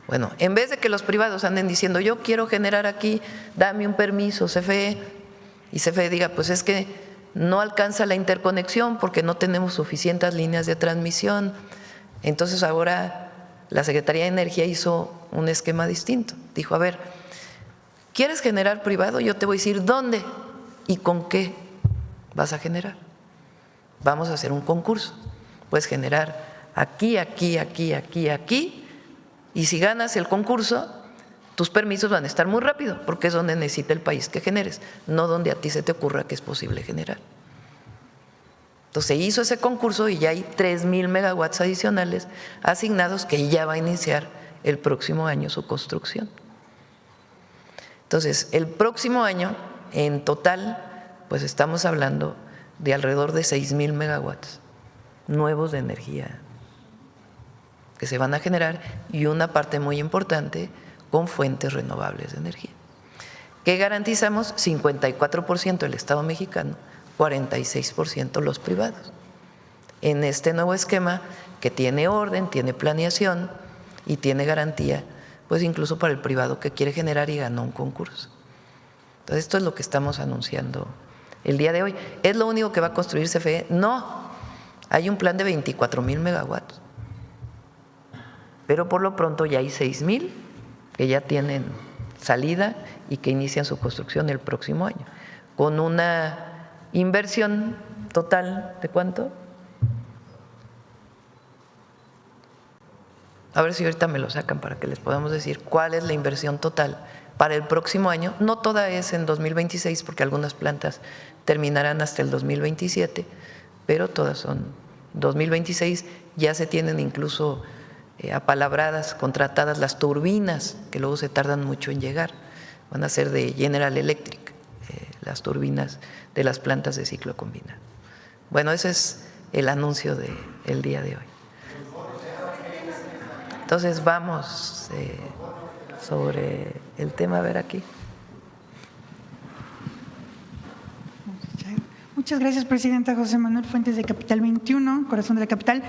Speaker 1: Bueno, en vez de que los privados anden diciendo yo quiero generar aquí, dame un permiso CFE, y CFE diga pues es que no alcanza la interconexión porque no tenemos suficientes líneas de transmisión, entonces ahora la Secretaría de Energía hizo un esquema distinto. Dijo, a ver, ¿quieres generar privado? Yo te voy a decir dónde y con qué vas a generar. Vamos a hacer un concurso. Puedes generar aquí, aquí, aquí, aquí, aquí, y si ganas el concurso, tus permisos van a estar muy rápido, porque es donde necesita el país que generes, no donde a ti se te ocurra que es posible generar. Entonces se hizo ese concurso y ya hay 3,000 megawatts adicionales asignados que ya va a iniciar el próximo año su construcción. Entonces, el próximo año, en total, pues estamos hablando de alrededor de 6,000 megawatts nuevos de energía que se van a generar y una parte muy importante con fuentes renovables de energía. ¿Qué garantizamos? 54% el Estado mexicano, 46% los privados. En este nuevo esquema que tiene orden, tiene planeación y tiene garantía, pues incluso para el privado que quiere generar y ganó un concurso. Entonces, esto es lo que estamos anunciando el día de hoy. ¿Es lo único que va a construir CFE? No, hay un plan de 24,000 megawatts. Pero por lo pronto ya hay 6,000 que ya tienen salida y que inician su construcción el próximo año, con una inversión total ¿de cuánto? A ver si ahorita me lo sacan para que les podamos decir cuál es la inversión total para el próximo año. No toda es en 2026 porque algunas plantas terminarán hasta el 2027, pero todas son 2026, ya se tienen incluso apalabradas, contratadas las turbinas, que luego se tardan mucho en llegar. van a ser de General Electric, las turbinas de las plantas de ciclo combinado. Bueno, ese es el anuncio del día de hoy. Entonces vamos sobre el tema, a ver aquí.
Speaker 4: Muchas gracias, presidenta. José Manuel Fuentes, de Capital 21, Corazón de la Capital.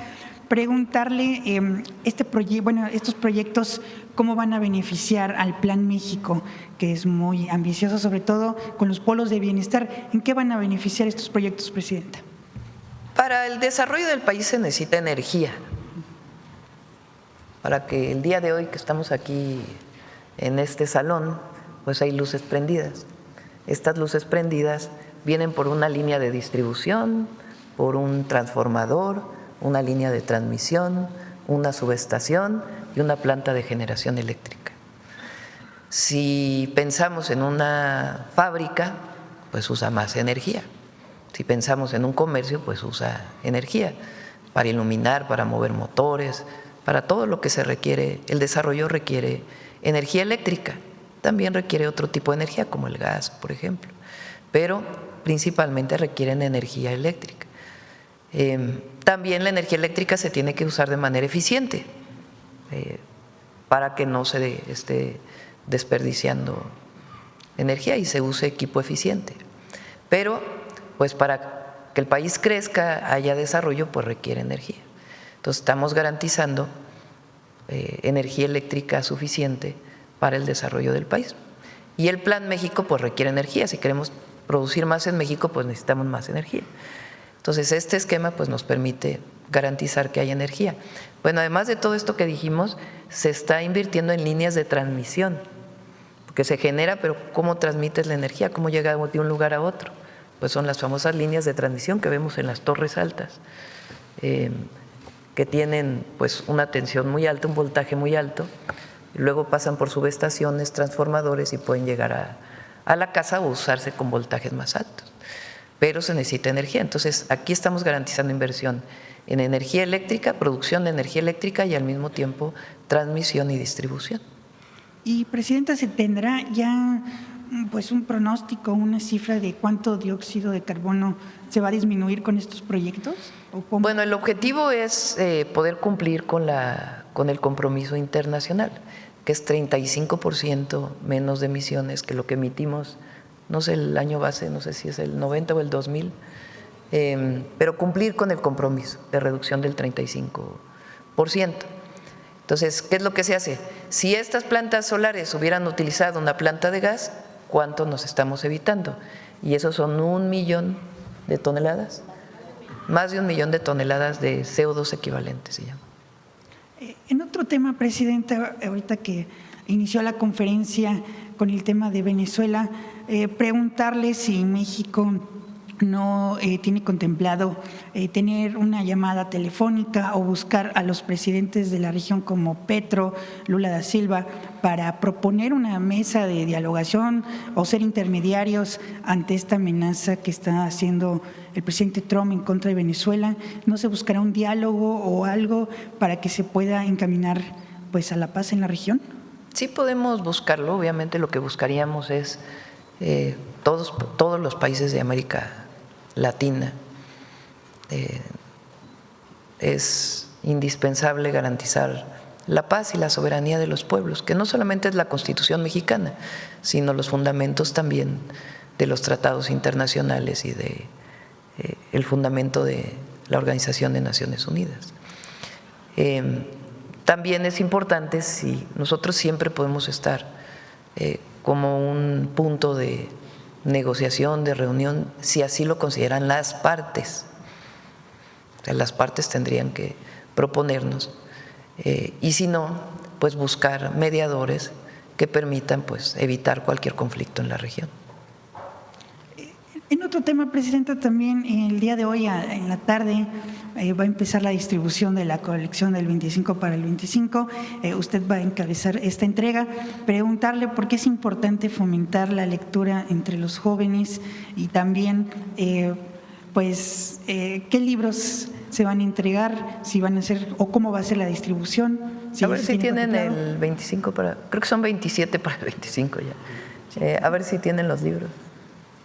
Speaker 4: Preguntarle estos proyectos, ¿cómo van a beneficiar al Plan México, que es muy ambicioso, sobre todo con los polos de bienestar? ¿En qué van a beneficiar estos proyectos, presidenta?
Speaker 1: Para el desarrollo del país se necesita energía. Para que el día de hoy que estamos aquí en este salón, pues hay luces prendidas. Estas luces prendidas vienen por una línea de distribución, por un transformador, una línea de transmisión, una subestación y una planta de generación eléctrica. Si pensamos en una fábrica, pues usa más energía. Si pensamos en un comercio, pues usa energía para iluminar, para mover motores, para todo lo que se requiere. El desarrollo requiere energía eléctrica, también requiere otro tipo de energía como el gas, por ejemplo, pero principalmente requieren energía eléctrica. También la energía eléctrica se tiene que usar de manera eficiente para que no se esté desperdiciando energía y se use equipo eficiente. Pero pues para que el país crezca, haya desarrollo, pues requiere energía. Entonces estamos garantizando energía eléctrica suficiente para el desarrollo del país. Y el Plan México pues requiere energía. Si queremos producir más en México, pues necesitamos más energía. Entonces este esquema pues nos permite garantizar que haya energía. Bueno, además de todo esto que dijimos, se está invirtiendo en líneas de transmisión, porque se genera, pero ¿cómo transmites la energía? ¿Cómo llega de un lugar a otro? Pues son las famosas líneas de transmisión que vemos en las torres altas, que tienen pues una tensión muy alta, un voltaje muy alto, y luego pasan por subestaciones, transformadores y pueden llegar a la casa o usarse con voltajes más altos. Pero se necesita energía. Entonces, aquí estamos garantizando inversión en energía eléctrica, producción de energía eléctrica y al mismo tiempo transmisión y distribución.
Speaker 4: Y, presidenta, ¿se tendrá ya pues un pronóstico, una cifra de cuánto dióxido de carbono se va a disminuir con estos proyectos?
Speaker 1: Bueno, el objetivo es poder cumplir con el compromiso internacional, que es 35% menos de emisiones que lo que emitimos, no sé el año base, no sé si es el 90 o el 2000, pero cumplir con el compromiso de reducción del 35%. Entonces, ¿qué es lo que se hace? Si estas plantas solares hubieran utilizado una planta de gas, ¿cuánto nos estamos evitando? Y eso son 1 millón de toneladas, más de 1 millón de toneladas de CO2 equivalentes, se llama.
Speaker 4: En otro tema, presidenta, ahorita que inició la conferencia con el tema de Venezuela, preguntarle si México no tiene contemplado tener una llamada telefónica o buscar a los presidentes de la región como Petro, Lula da Silva, para proponer una mesa de dialogación o ser intermediarios ante esta amenaza que está haciendo el presidente Trump en contra de Venezuela. ¿No se buscará un diálogo o algo para que se pueda encaminar pues a la paz en la región?
Speaker 1: Sí podemos buscarlo, obviamente lo que buscaríamos es todos los países de América Latina. Es indispensable garantizar la paz y la soberanía de los pueblos, que no solamente es la Constitución mexicana, sino los fundamentos también de los tratados internacionales y de el fundamento de la Organización de Naciones Unidas. También es importante, si nosotros siempre podemos estar como un punto de negociación, de reunión, si así lo consideran las partes. O sea, las partes tendrían que proponernos y si no, pues buscar mediadores que permitan pues evitar cualquier conflicto en la región.
Speaker 4: En otro tema, presidenta, también el día de hoy en la tarde va a empezar la distribución de la colección del 25 para el 25. Usted va a encabezar esta entrega. Preguntarle por qué es importante fomentar la lectura entre los jóvenes y también, qué libros se van a entregar, si van a ser o cómo va a ser la distribución.
Speaker 1: A ver si tienen el 25 para, creo que son 27 para el 25 ya. A ver si tienen los libros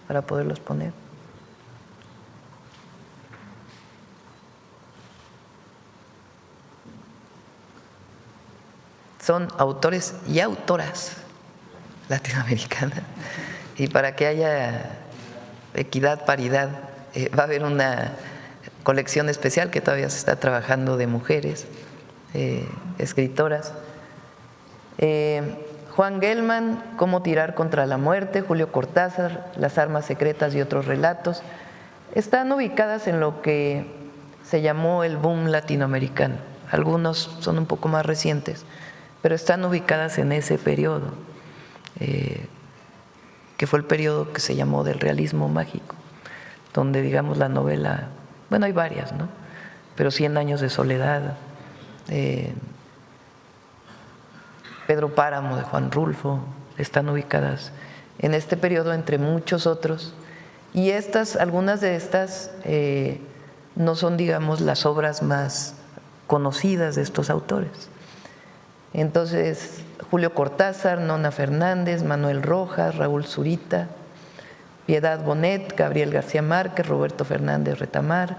Speaker 1: para poderlos poner. Son autores y autoras latinoamericanas. Y para que haya equidad, paridad, va a haber una colección especial que todavía se está trabajando de mujeres, escritoras. Juan Gelman, Cómo tirar contra la muerte, Julio Cortázar, Las armas secretas y otros relatos, están ubicadas en lo que se llamó el boom latinoamericano. Algunos son un poco más recientes, pero están ubicadas en ese periodo, que fue el periodo que se llamó del realismo mágico, donde, digamos, la novela, bueno, hay varias, ¿no? Pero 100 años de soledad, Pedro Páramo de Juan Rulfo, están ubicadas en este periodo entre muchos otros. Y algunas de estas no son, digamos, las obras más conocidas de estos autores. Entonces, Julio Cortázar, Nona Fernández, Manuel Rojas, Raúl Zurita, Piedad Bonet, Gabriel García Márquez, Roberto Fernández Retamar,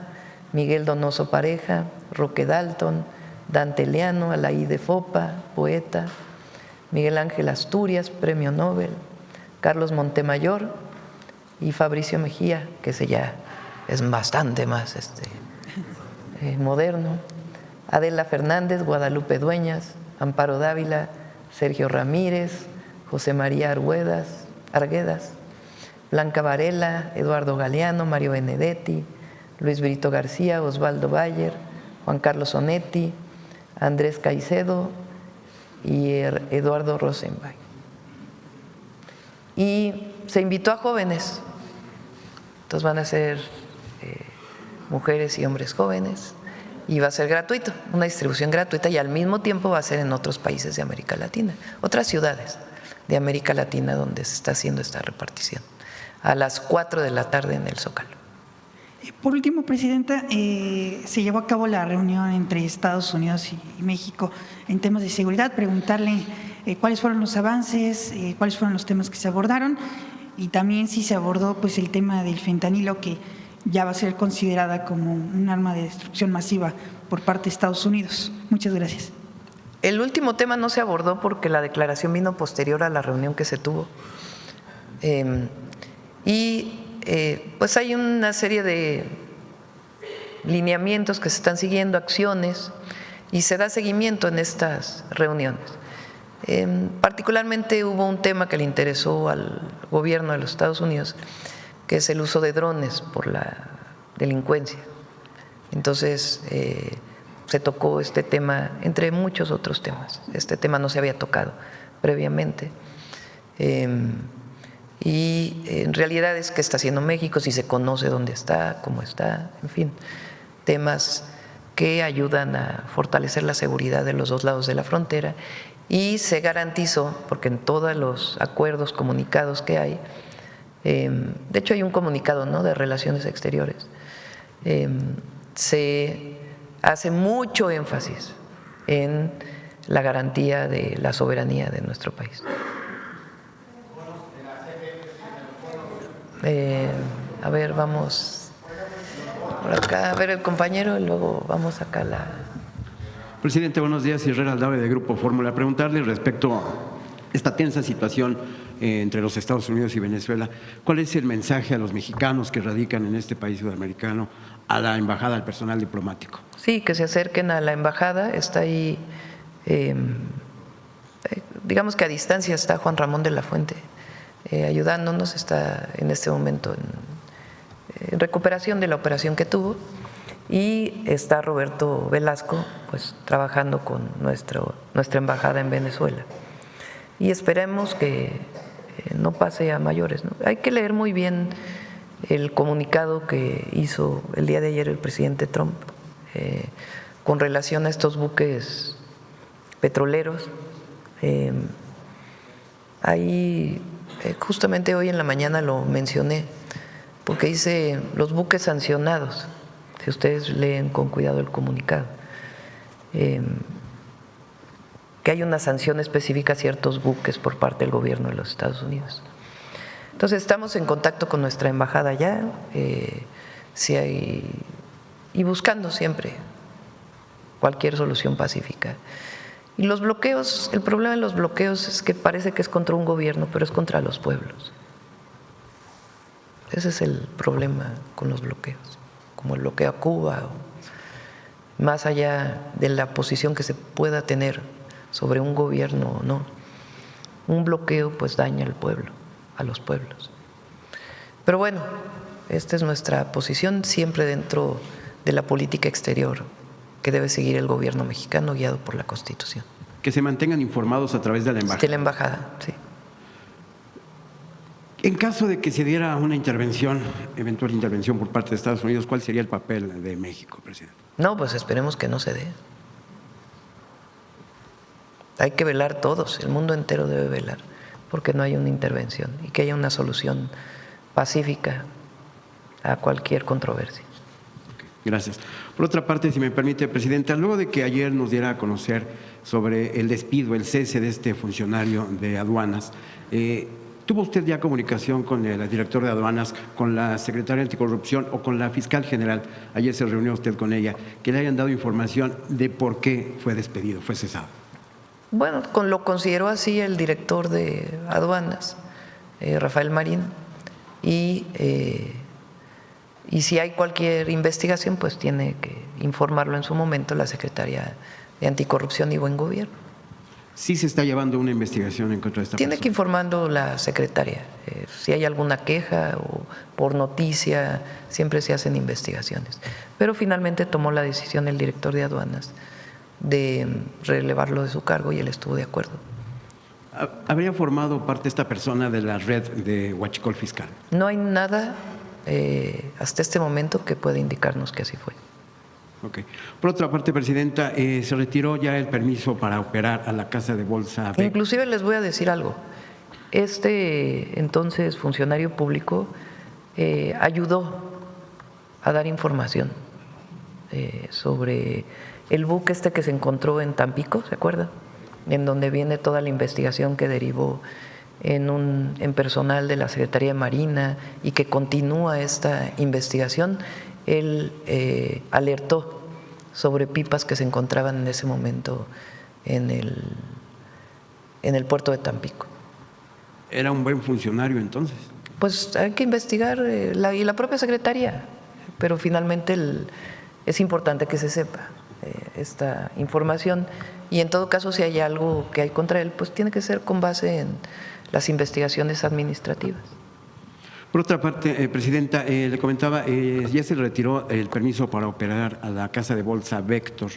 Speaker 1: Miguel Donoso Pareja, Roque Dalton, Dante Leano, Alaí de Fopa, poeta, Miguel Ángel Asturias, premio Nobel, Carlos Montemayor y Fabricio Mejía, que ese ya es bastante más moderno, Adela Fernández, Guadalupe Dueñas, Amparo Dávila, Sergio Ramírez, José María Arguedas, Blanca Varela, Eduardo Galeano, Mario Benedetti, Luis Brito García, Osvaldo Bayer, Juan Carlos Onetti, Andrés Caicedo y Eduardo Rosenbach. Y se invitó a jóvenes, entonces van a ser mujeres y hombres jóvenes, y va a ser gratuito, una distribución gratuita, y al mismo tiempo va a ser en otros países de América Latina, otras ciudades de América Latina donde se está haciendo esta repartición, a las 4 de la tarde en el Zócalo.
Speaker 4: Por último, Presidenta, se llevó a cabo la reunión entre Estados Unidos y México en temas de seguridad. Preguntarle cuáles fueron los avances, cuáles fueron los temas que se abordaron, y también si se abordó pues el tema del fentanilo, que ya va a ser considerada como un arma de destrucción masiva por parte de Estados Unidos. Muchas gracias.
Speaker 1: El último tema no se abordó porque la declaración vino posterior a la reunión que se tuvo. Pues hay una serie de lineamientos que se están siguiendo, acciones, y se da seguimiento en estas reuniones. Particularmente hubo un tema que le interesó al gobierno de los Estados Unidos, que es el uso de drones por la delincuencia. Entonces, se tocó este tema, entre muchos otros temas. Este tema no se había tocado previamente. Y en realidad es qué está haciendo México, si se conoce dónde está, cómo está, en fin, temas que ayudan a fortalecer la seguridad de los dos lados de la frontera. Y se garantizó, porque en todos los acuerdos, comunicados que hay, de hecho hay un comunicado, ¿no?, de Relaciones Exteriores, se hace mucho énfasis en la garantía de la soberanía de nuestro país. A ver, vamos por acá, a ver el compañero, y luego vamos acá a la…
Speaker 5: Presidente, buenos días. Herrera Aldave, de Grupo Fórmula. Preguntarle respecto a esta tensa situación entre los Estados Unidos y Venezuela, ¿cuál es el mensaje a los mexicanos que radican en este país sudamericano, a la embajada, al personal diplomático?
Speaker 1: Sí, que se acerquen a la embajada. Está ahí, digamos que a distancia está Juan Ramón de la Fuente ayudándonos, está en este momento en recuperación de la operación que tuvo, y está Roberto Velasco pues trabajando con nuestra embajada en Venezuela, y esperemos que no pase a mayores, ¿no? Hay que leer muy bien el comunicado que hizo el día de ayer el presidente Trump con relación a estos buques petroleros. Ahí justamente hoy en la mañana lo mencioné, porque dice los buques sancionados, si ustedes leen con cuidado el comunicado, que hay una sanción específica a ciertos buques por parte del gobierno de los Estados Unidos. Entonces estamos en contacto con nuestra embajada allá, y buscando siempre cualquier solución pacífica. Y los bloqueos, el problema de los bloqueos es que parece que es contra un gobierno, pero es contra los pueblos. Ese es el problema con los bloqueos, como el bloqueo a Cuba, más allá de la posición que se pueda tener sobre un gobierno o no. Un bloqueo pues daña al pueblo, a los pueblos. Pero bueno, esta es nuestra posición siempre dentro de la política exterior que debe seguir el gobierno mexicano guiado por la Constitución.
Speaker 5: Que se mantengan informados a través de la embajada.
Speaker 1: De la embajada, sí.
Speaker 5: En caso de que se diera una intervención, eventual intervención por parte de Estados Unidos, ¿cuál sería el papel de México, presidente?
Speaker 1: No, pues esperemos que no se dé. Hay que velar todos, el mundo entero debe velar, porque no hay una intervención y que haya una solución pacífica a cualquier controversia.
Speaker 5: Gracias. Por otra parte, si me permite, presidenta, luego de que ayer nos diera a conocer sobre el despido, el cese de este funcionario de aduanas, ¿tuvo usted ya comunicación con el director de aduanas, con la secretaria anticorrupción o con la fiscal general? Ayer se reunió usted con ella, que le hayan dado información de por qué fue despedido, fue cesado.
Speaker 1: Bueno, lo consideró así el director de aduanas, Rafael Marín, y si hay cualquier investigación, pues tiene que informarlo en su momento la secretaria de Anticorrupción y Buen Gobierno.
Speaker 5: Sí se está llevando una investigación en contra de esta
Speaker 1: Tiene
Speaker 5: persona.
Speaker 1: que informarlo la secretaria. Si hay alguna queja o por noticia, siempre se hacen investigaciones. Pero finalmente tomó la decisión el director de aduanas de relevarlo de su cargo y él estuvo de acuerdo.
Speaker 5: ¿Habría formado parte esta persona de la red de huachicol fiscal?
Speaker 1: No hay nada hasta este momento que pueda indicarnos que así fue.
Speaker 5: Okay. Por otra parte, presidenta, se retiró ya el permiso para operar a la Casa de Bolsa B.
Speaker 1: Inclusive les voy a decir algo. Este entonces funcionario público ayudó a dar información sobre el buque que se encontró en Tampico, ¿se acuerdan? En donde viene toda la investigación que derivó en personal de la Secretaría de Marina y que continúa esta investigación. Él alertó sobre pipas que se encontraban en ese momento en el puerto de Tampico.
Speaker 5: ¿Era un buen funcionario entonces?
Speaker 1: Pues hay que investigar y la propia Secretaría, pero finalmente es importante que se sepa esta información y en todo caso si hay algo que hay contra él, pues tiene que ser con base en las investigaciones administrativas.
Speaker 5: Por otra parte, presidenta, le comentaba, ya se le retiró el permiso para operar a la Casa de Bolsa Vector.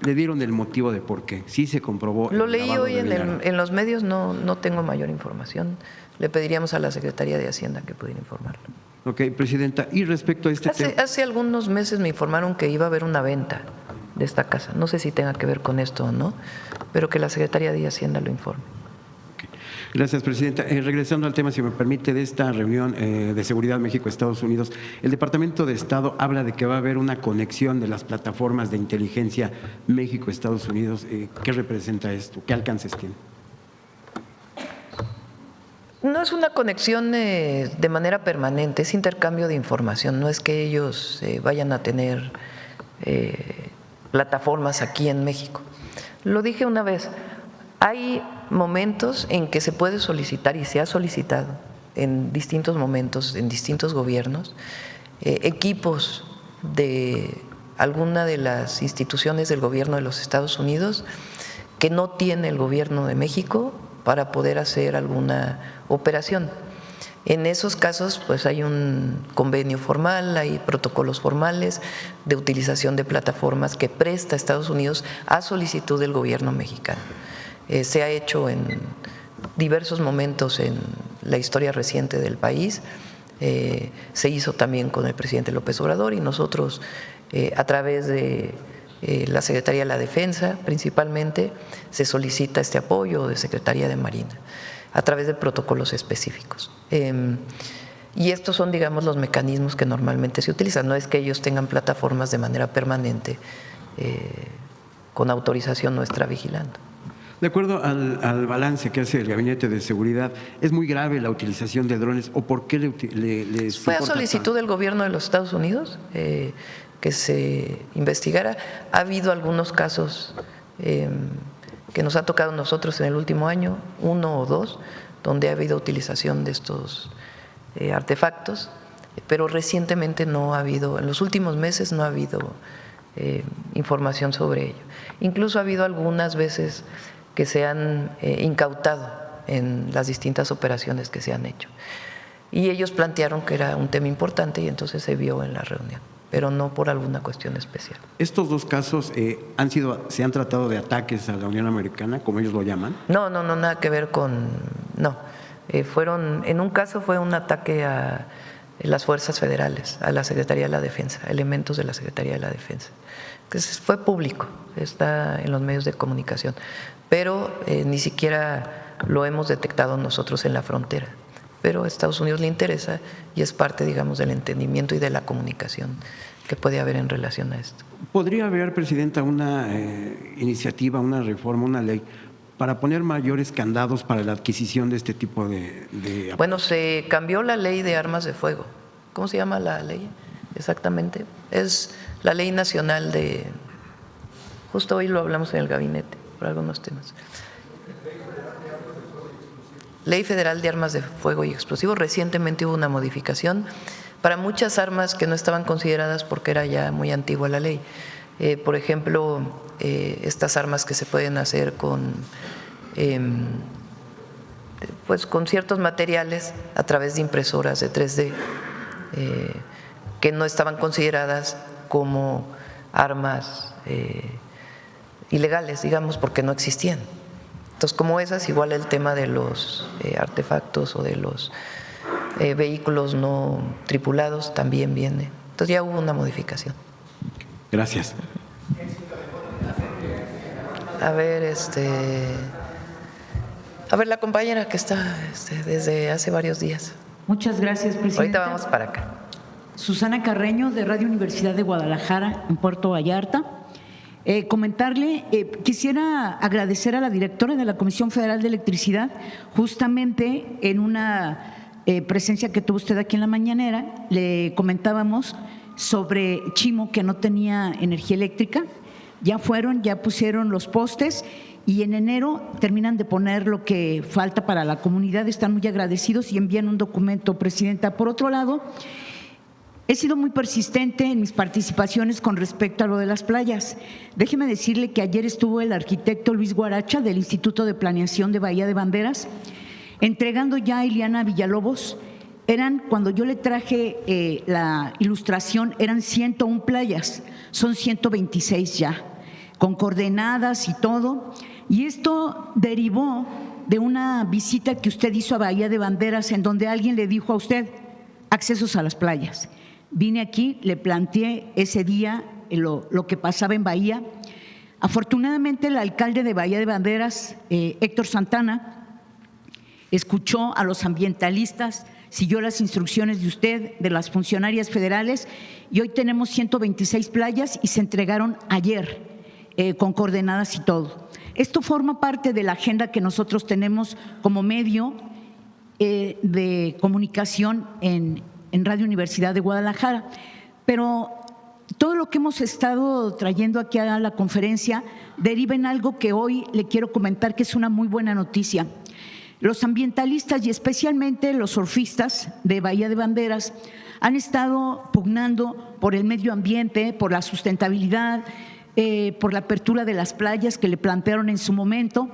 Speaker 5: ¿Le dieron el motivo de por qué? Sí se comprobó.
Speaker 1: Lo leí hoy en los medios, no tengo mayor información. Le pediríamos a la Secretaría de Hacienda que pudiera informarlo.
Speaker 5: Ok, presidenta, y respecto a este tema…
Speaker 1: Hace algunos meses me informaron que iba a haber una venta de esta casa. No sé si tenga que ver con esto o no, pero que la Secretaría de Hacienda lo informe.
Speaker 5: Gracias, presidenta. Regresando al tema, si me permite, de esta reunión de seguridad México-Estados Unidos, el Departamento de Estado habla de que va a haber una conexión de las plataformas de inteligencia México-Estados Unidos. ¿Qué representa esto? ¿Qué alcances tiene?
Speaker 1: No es una conexión de manera permanente, es intercambio de información. No es que ellos vayan a tener plataformas aquí en México. Lo dije una vez. Hay momentos en que se puede solicitar y se ha solicitado en distintos momentos, en distintos gobiernos, equipos de alguna de las instituciones del gobierno de los Estados Unidos que no tiene el gobierno de México para poder hacer alguna operación. En esos casos, pues hay un convenio formal, hay protocolos formales de utilización de plataformas que presta Estados Unidos a solicitud del gobierno mexicano. Se ha hecho en diversos momentos en la historia reciente del país, se hizo también con el presidente López Obrador y nosotros a través de la Secretaría de la Defensa principalmente se solicita este apoyo de Secretaría de Marina a través de protocolos específicos. Y estos son, digamos, los mecanismos que normalmente se utilizan, no es que ellos tengan plataformas de manera permanente con autorización nuestra vigilando.
Speaker 5: De acuerdo al balance que hace el Gabinete de Seguridad, ¿es muy grave la utilización de drones o por qué les
Speaker 1: Fue a
Speaker 5: importa
Speaker 1: solicitud
Speaker 5: tanto?
Speaker 1: del gobierno de los Estados Unidos que se investigara. Ha habido algunos casos que nos ha tocado a nosotros en el último año, 1 o 2, donde ha habido utilización de estos artefactos, pero recientemente no ha habido, en los últimos meses no ha habido información sobre ello. Incluso ha habido algunas veces que se han incautado en las distintas operaciones que se han hecho. Y ellos plantearon que era un tema importante y entonces se vio en la reunión, pero no por alguna cuestión especial.
Speaker 5: Estos dos casos se han tratado de ataques a la Unión Americana, como ellos lo llaman.
Speaker 1: No, nada que ver con… No, en un caso fue un ataque a las fuerzas federales, a la Secretaría de la Defensa, elementos de la Secretaría de la Defensa. Entonces fue público, está en los medios de comunicación, pero ni siquiera lo hemos detectado nosotros en la frontera. Pero a Estados Unidos le interesa y es parte, digamos, del entendimiento y de la comunicación que puede haber en relación a esto.
Speaker 5: ¿Podría haber, Presidenta, una iniciativa, una reforma, una ley para poner mayores candados para la adquisición de este tipo de…
Speaker 1: Bueno, se cambió la ley de armas de fuego. ¿Cómo se llama la ley? Exactamente. Es la ley nacional de… Justo hoy lo hablamos en el gabinete por algunos temas. Ley Federal de Armas de Fuego y Explosivos. Recientemente hubo una modificación para muchas armas que no estaban consideradas porque era ya muy antigua la ley. Por ejemplo, estas armas que se pueden hacer con ciertos materiales a través de impresoras de 3D que no estaban consideradas como armas ilegales, digamos, porque no existían. Entonces, como esas, igual el tema de los artefactos o de los vehículos no tripulados también viene. Entonces ya hubo una modificación.
Speaker 5: Gracias.
Speaker 1: A ver, la compañera que está desde hace varios días.
Speaker 6: Muchas gracias, presidenta.
Speaker 1: Ahorita vamos para acá.
Speaker 6: Susana Carreño, de Radio Universidad de Guadalajara, en Puerto Vallarta. Comentarle, quisiera agradecer a la directora de la Comisión Federal de Electricidad, justamente en una presencia que tuvo usted aquí en la mañanera, le comentábamos sobre Chimo, que no tenía energía eléctrica. Ya pusieron los postes y en enero terminan de poner lo que falta para la comunidad. Están muy agradecidos y envían un documento, Presidenta. Por otro lado, he sido muy persistente en mis participaciones con respecto a lo de las playas. Déjeme decirle que ayer estuvo el arquitecto Luis Guaracha del Instituto de Planeación de Bahía de Banderas entregando ya a Ileana Villalobos. Cuando yo le traje la ilustración, eran 101 playas, son 126 ya, con coordenadas y todo. Y esto derivó de una visita que usted hizo a Bahía de Banderas, en donde alguien le dijo a usted accesos a las playas. Vine aquí, le planteé ese día lo que pasaba en Bahía. Afortunadamente, el alcalde de Bahía de Banderas, Héctor Santana, escuchó a los ambientalistas, siguió las instrucciones de usted, de las funcionarias federales, y hoy tenemos 126 playas y se entregaron ayer con coordenadas y todo. Esto forma parte de la agenda que nosotros tenemos como medio de comunicación en Radio Universidad de Guadalajara. Pero todo lo que hemos estado trayendo aquí a la conferencia deriva en algo que hoy le quiero comentar, que es una muy buena noticia. Los ambientalistas y especialmente los surfistas de Bahía de Banderas han estado pugnando por el medio ambiente, por la sustentabilidad, por la apertura de las playas que le plantearon en su momento.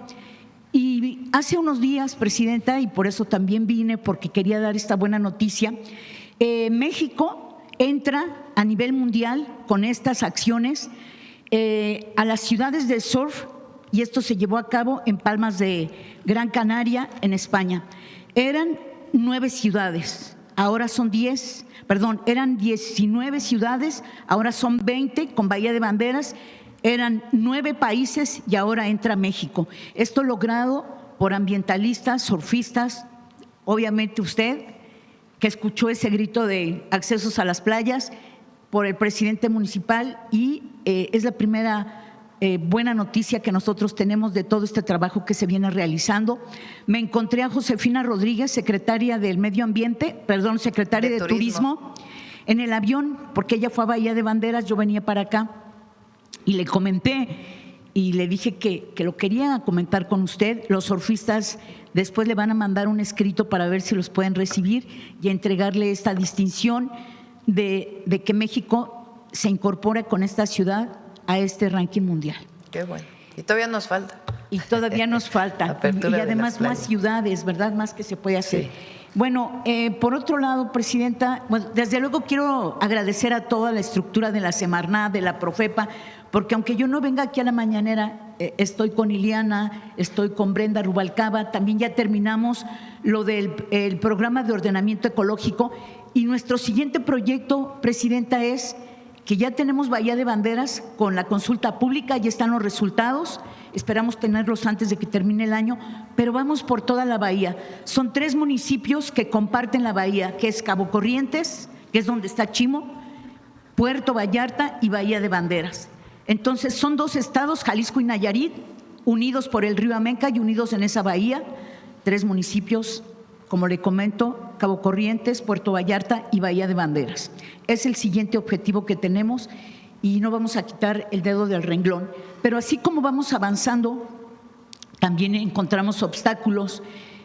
Speaker 6: Y hace unos días, Presidenta, y por eso también vine, porque quería dar esta buena noticia, México entra a nivel mundial con estas acciones a las ciudades del surf, y esto se llevó a cabo en Palmas de Gran Canaria, en España. Eran 9 ciudades, ahora son 10, eran 19 ciudades, ahora son 20 con Bahía de Banderas, eran 9 países y ahora entra México. Esto logrado por ambientalistas, surfistas, obviamente usted, que escuchó ese grito de accesos a las playas, por el presidente municipal, y es la primera buena noticia que nosotros tenemos de todo este trabajo que se viene realizando. Me encontré a Josefina Rodríguez, secretaria del Medio Ambiente, perdón, secretaria de Turismo, en el avión, porque ella fue a Bahía de Banderas, yo venía para acá y le comenté y le dije que lo quería comentar con usted. Los surfistas después le van a mandar un escrito para ver si los pueden recibir y entregarle esta distinción de que México se incorpora con esta ciudad a este ranking mundial.
Speaker 1: Qué bueno. Y todavía nos falta.
Speaker 6: Y todavía nos falta. Y además más ciudades, ¿verdad? Más que se puede hacer. Sí. Bueno, por otro lado, Presidenta, bueno, desde luego quiero agradecer a toda la estructura de la Semarnat, de la Profepa, porque aunque yo no venga aquí a la mañanera, estoy con Ileana, estoy con Brenda Rubalcaba, también ya terminamos lo del programa de ordenamiento ecológico y nuestro siguiente proyecto, Presidenta, es que ya tenemos Bahía de Banderas con la consulta pública, ya están los resultados, esperamos tenerlos antes de que termine el año, pero vamos por toda la bahía. Son 3 municipios que comparten la bahía, que es Cabo Corrientes, que es donde está Chimo, Puerto Vallarta y Bahía de Banderas. Entonces son 2 estados, Jalisco y Nayarit, unidos por el río Amenca y unidos en esa bahía, 3 municipios, como le comento, Cabo Corrientes, Puerto Vallarta y Bahía de Banderas. Es el siguiente objetivo que tenemos y no vamos a quitar el dedo del renglón. Pero así como vamos avanzando, también encontramos obstáculos,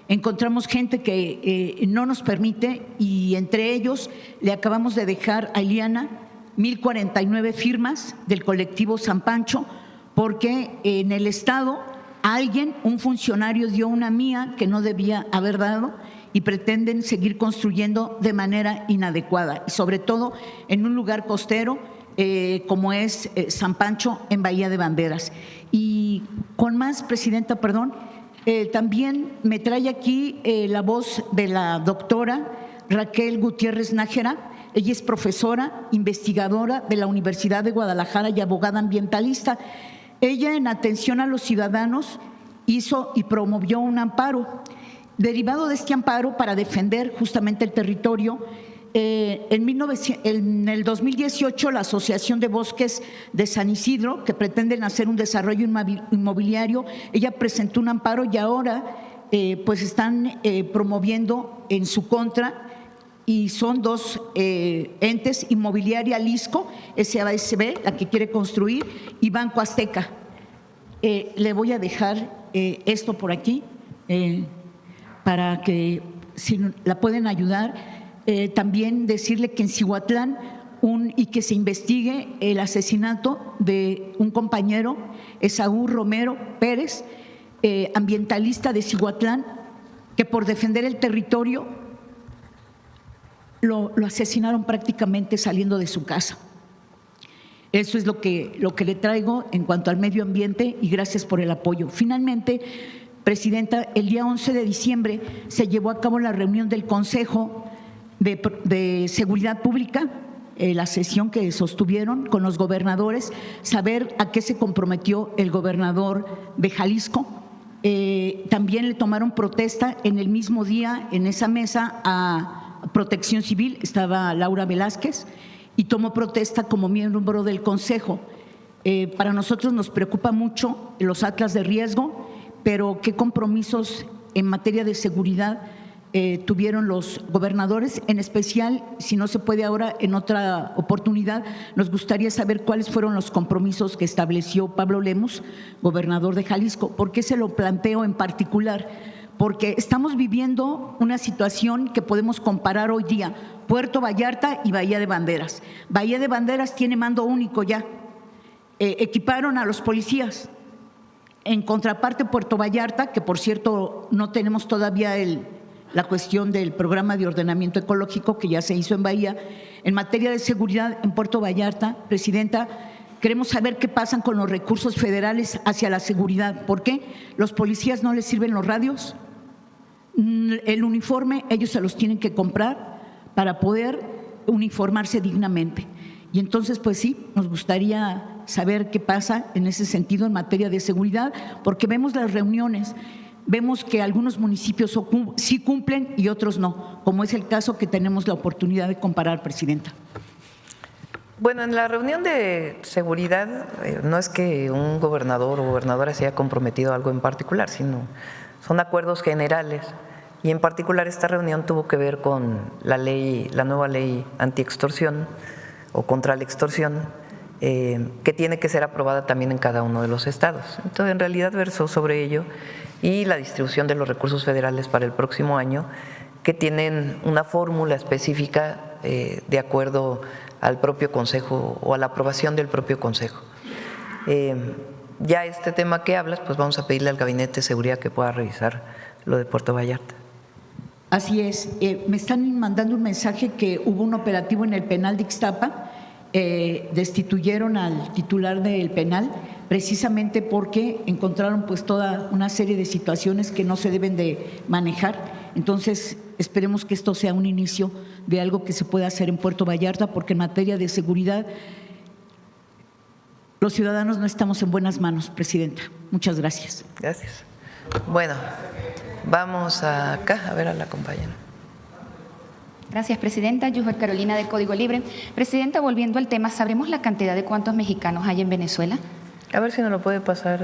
Speaker 6: encontramos gente que no nos permite y entre ellos le acabamos de dejar a Ileana 1,049 firmas del colectivo San Pancho porque en el Estado alguien, un funcionario dio una mía que no debía haber dado y pretenden seguir construyendo de manera inadecuada, y sobre todo en un lugar costero como es San Pancho en Bahía de Banderas. Y con más, Presidenta, perdón, también me trae aquí la voz de la doctora Raquel Gutiérrez Nájera. Ella es profesora, investigadora de la Universidad de Guadalajara y abogada ambientalista. Ella, en atención a los ciudadanos, hizo y promovió un amparo. Derivado de este amparo para defender justamente el territorio, en el 2018 la Asociación de Bosques de San Isidro, que pretenden hacer un desarrollo inmobiliario, ella presentó un amparo y ahora pues están promoviendo en su contra, y son 2 entes, Inmobiliaria Lisco, SASB, la que quiere construir, y Banco Azteca. Le voy a dejar esto por aquí para que si la pueden ayudar. También decirle que en Cihuatlán y que se investigue el asesinato de un compañero, Esaú Romero Pérez, ambientalista de Cihuatlán, que por defender el territorio lo asesinaron prácticamente saliendo de su casa. Eso es lo que le traigo en cuanto al medio ambiente y gracias por el apoyo. Finalmente, Presidenta, el día 11 de diciembre se llevó a cabo la reunión del Consejo de Seguridad Pública, la sesión que sostuvieron con los gobernadores, saber a qué se comprometió el gobernador de Jalisco. También le tomaron protesta en el mismo día en esa mesa a Protección Civil, estaba Laura Velázquez, y tomó protesta como miembro del Consejo. Para nosotros nos preocupa mucho los atlas de riesgo, pero qué compromisos en materia de seguridad tuvieron los gobernadores, en especial, si no se puede ahora, en otra oportunidad, nos gustaría saber cuáles fueron los compromisos que estableció Pablo Lemus, gobernador de Jalisco. ¿Por qué se lo planteo en particular? Porque estamos viviendo una situación que podemos comparar hoy día, Puerto Vallarta y Bahía de Banderas. Bahía de Banderas tiene mando único ya, equiparon a los policías. En contraparte, Puerto Vallarta, que por cierto no tenemos todavía la cuestión del programa de ordenamiento ecológico que ya se hizo en Bahía, en materia de seguridad en Puerto Vallarta, Presidenta, queremos saber qué pasan con los recursos federales hacia la seguridad. ¿Por qué? Los policías no les sirven los radios, el uniforme ellos se los tienen que comprar para poder uniformarse dignamente. Y entonces, pues sí, nos gustaría saber qué pasa en ese sentido en materia de seguridad, porque vemos las reuniones, vemos que algunos municipios sí cumplen y otros no, como es el caso que tenemos la oportunidad de comparar, Presidenta.
Speaker 1: Bueno, en la reunión de seguridad no es que un gobernador o gobernadora se haya comprometido a algo en particular, sino son acuerdos generales. Y en particular esta reunión tuvo que ver con la nueva ley antiextorsión o contra la extorsión, que tiene que ser aprobada también en cada uno de los estados. Entonces, en realidad versó sobre ello y la distribución de los recursos federales para el próximo año, que tienen una fórmula específica de acuerdo al propio Consejo o a la aprobación del propio Consejo. Ya este tema que hablas, pues vamos a pedirle al Gabinete de Seguridad que pueda revisar lo de Puerto Vallarta.
Speaker 6: Así es. Me están mandando un mensaje que hubo un operativo en el penal de Ixtapa. Destituyeron al titular del penal precisamente porque encontraron pues toda una serie de situaciones que no se deben de manejar. Entonces esperemos que esto sea un inicio de algo que se pueda hacer en Puerto Vallarta, porque en materia de seguridad los ciudadanos no estamos en buenas manos, Presidenta. Muchas gracias.
Speaker 1: Gracias. Bueno, vamos acá a ver a la compañera.
Speaker 7: Gracias, Presidenta. Yuher Carolina, de Código Libre. Presidenta, volviendo al tema, ¿sabremos la cantidad de cuántos mexicanos hay en Venezuela?
Speaker 1: A ver si nos lo puede pasar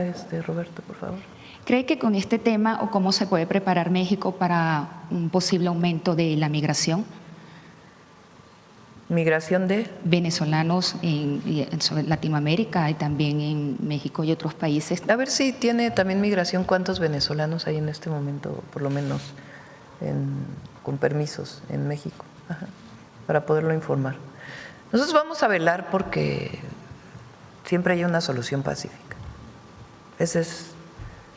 Speaker 1: Roberto, por favor.
Speaker 7: ¿Cree que con este tema o cómo se puede preparar México para un posible aumento de la migración?
Speaker 1: ¿Migración de?
Speaker 7: Venezolanos en Latinoamérica y también en México y otros países.
Speaker 1: A ver si tiene también migración, ¿cuántos venezolanos hay en este momento, por lo menos con permisos en México? Ajá, para poderlo informar. Nosotros vamos a velar porque siempre hay una solución pacífica. Ese es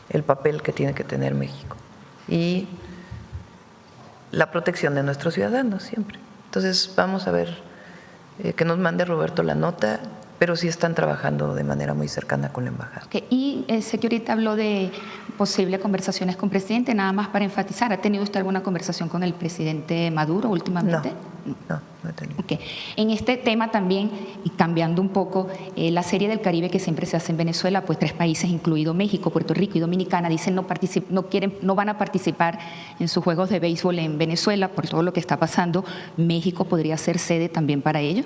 Speaker 1: el papel que tiene que tener México y la protección de nuestros ciudadanos siempre. Entonces vamos a ver que nos mande Roberto la nota, pero sí están trabajando de manera muy cercana con la embajada.
Speaker 7: Okay. Y sé que ahorita habló de posibles conversaciones con el presidente, nada más para enfatizar, ¿ha tenido usted alguna conversación con el presidente Maduro últimamente?
Speaker 1: No he tenido.
Speaker 7: Okay. En este tema también, y cambiando un poco, la Serie del Caribe que siempre se hace en Venezuela, pues 3 países, incluido México, Puerto Rico y Dominicana, dicen no van a participar en sus juegos de béisbol en Venezuela por todo lo que está pasando. ¿México podría ser sede también para ello?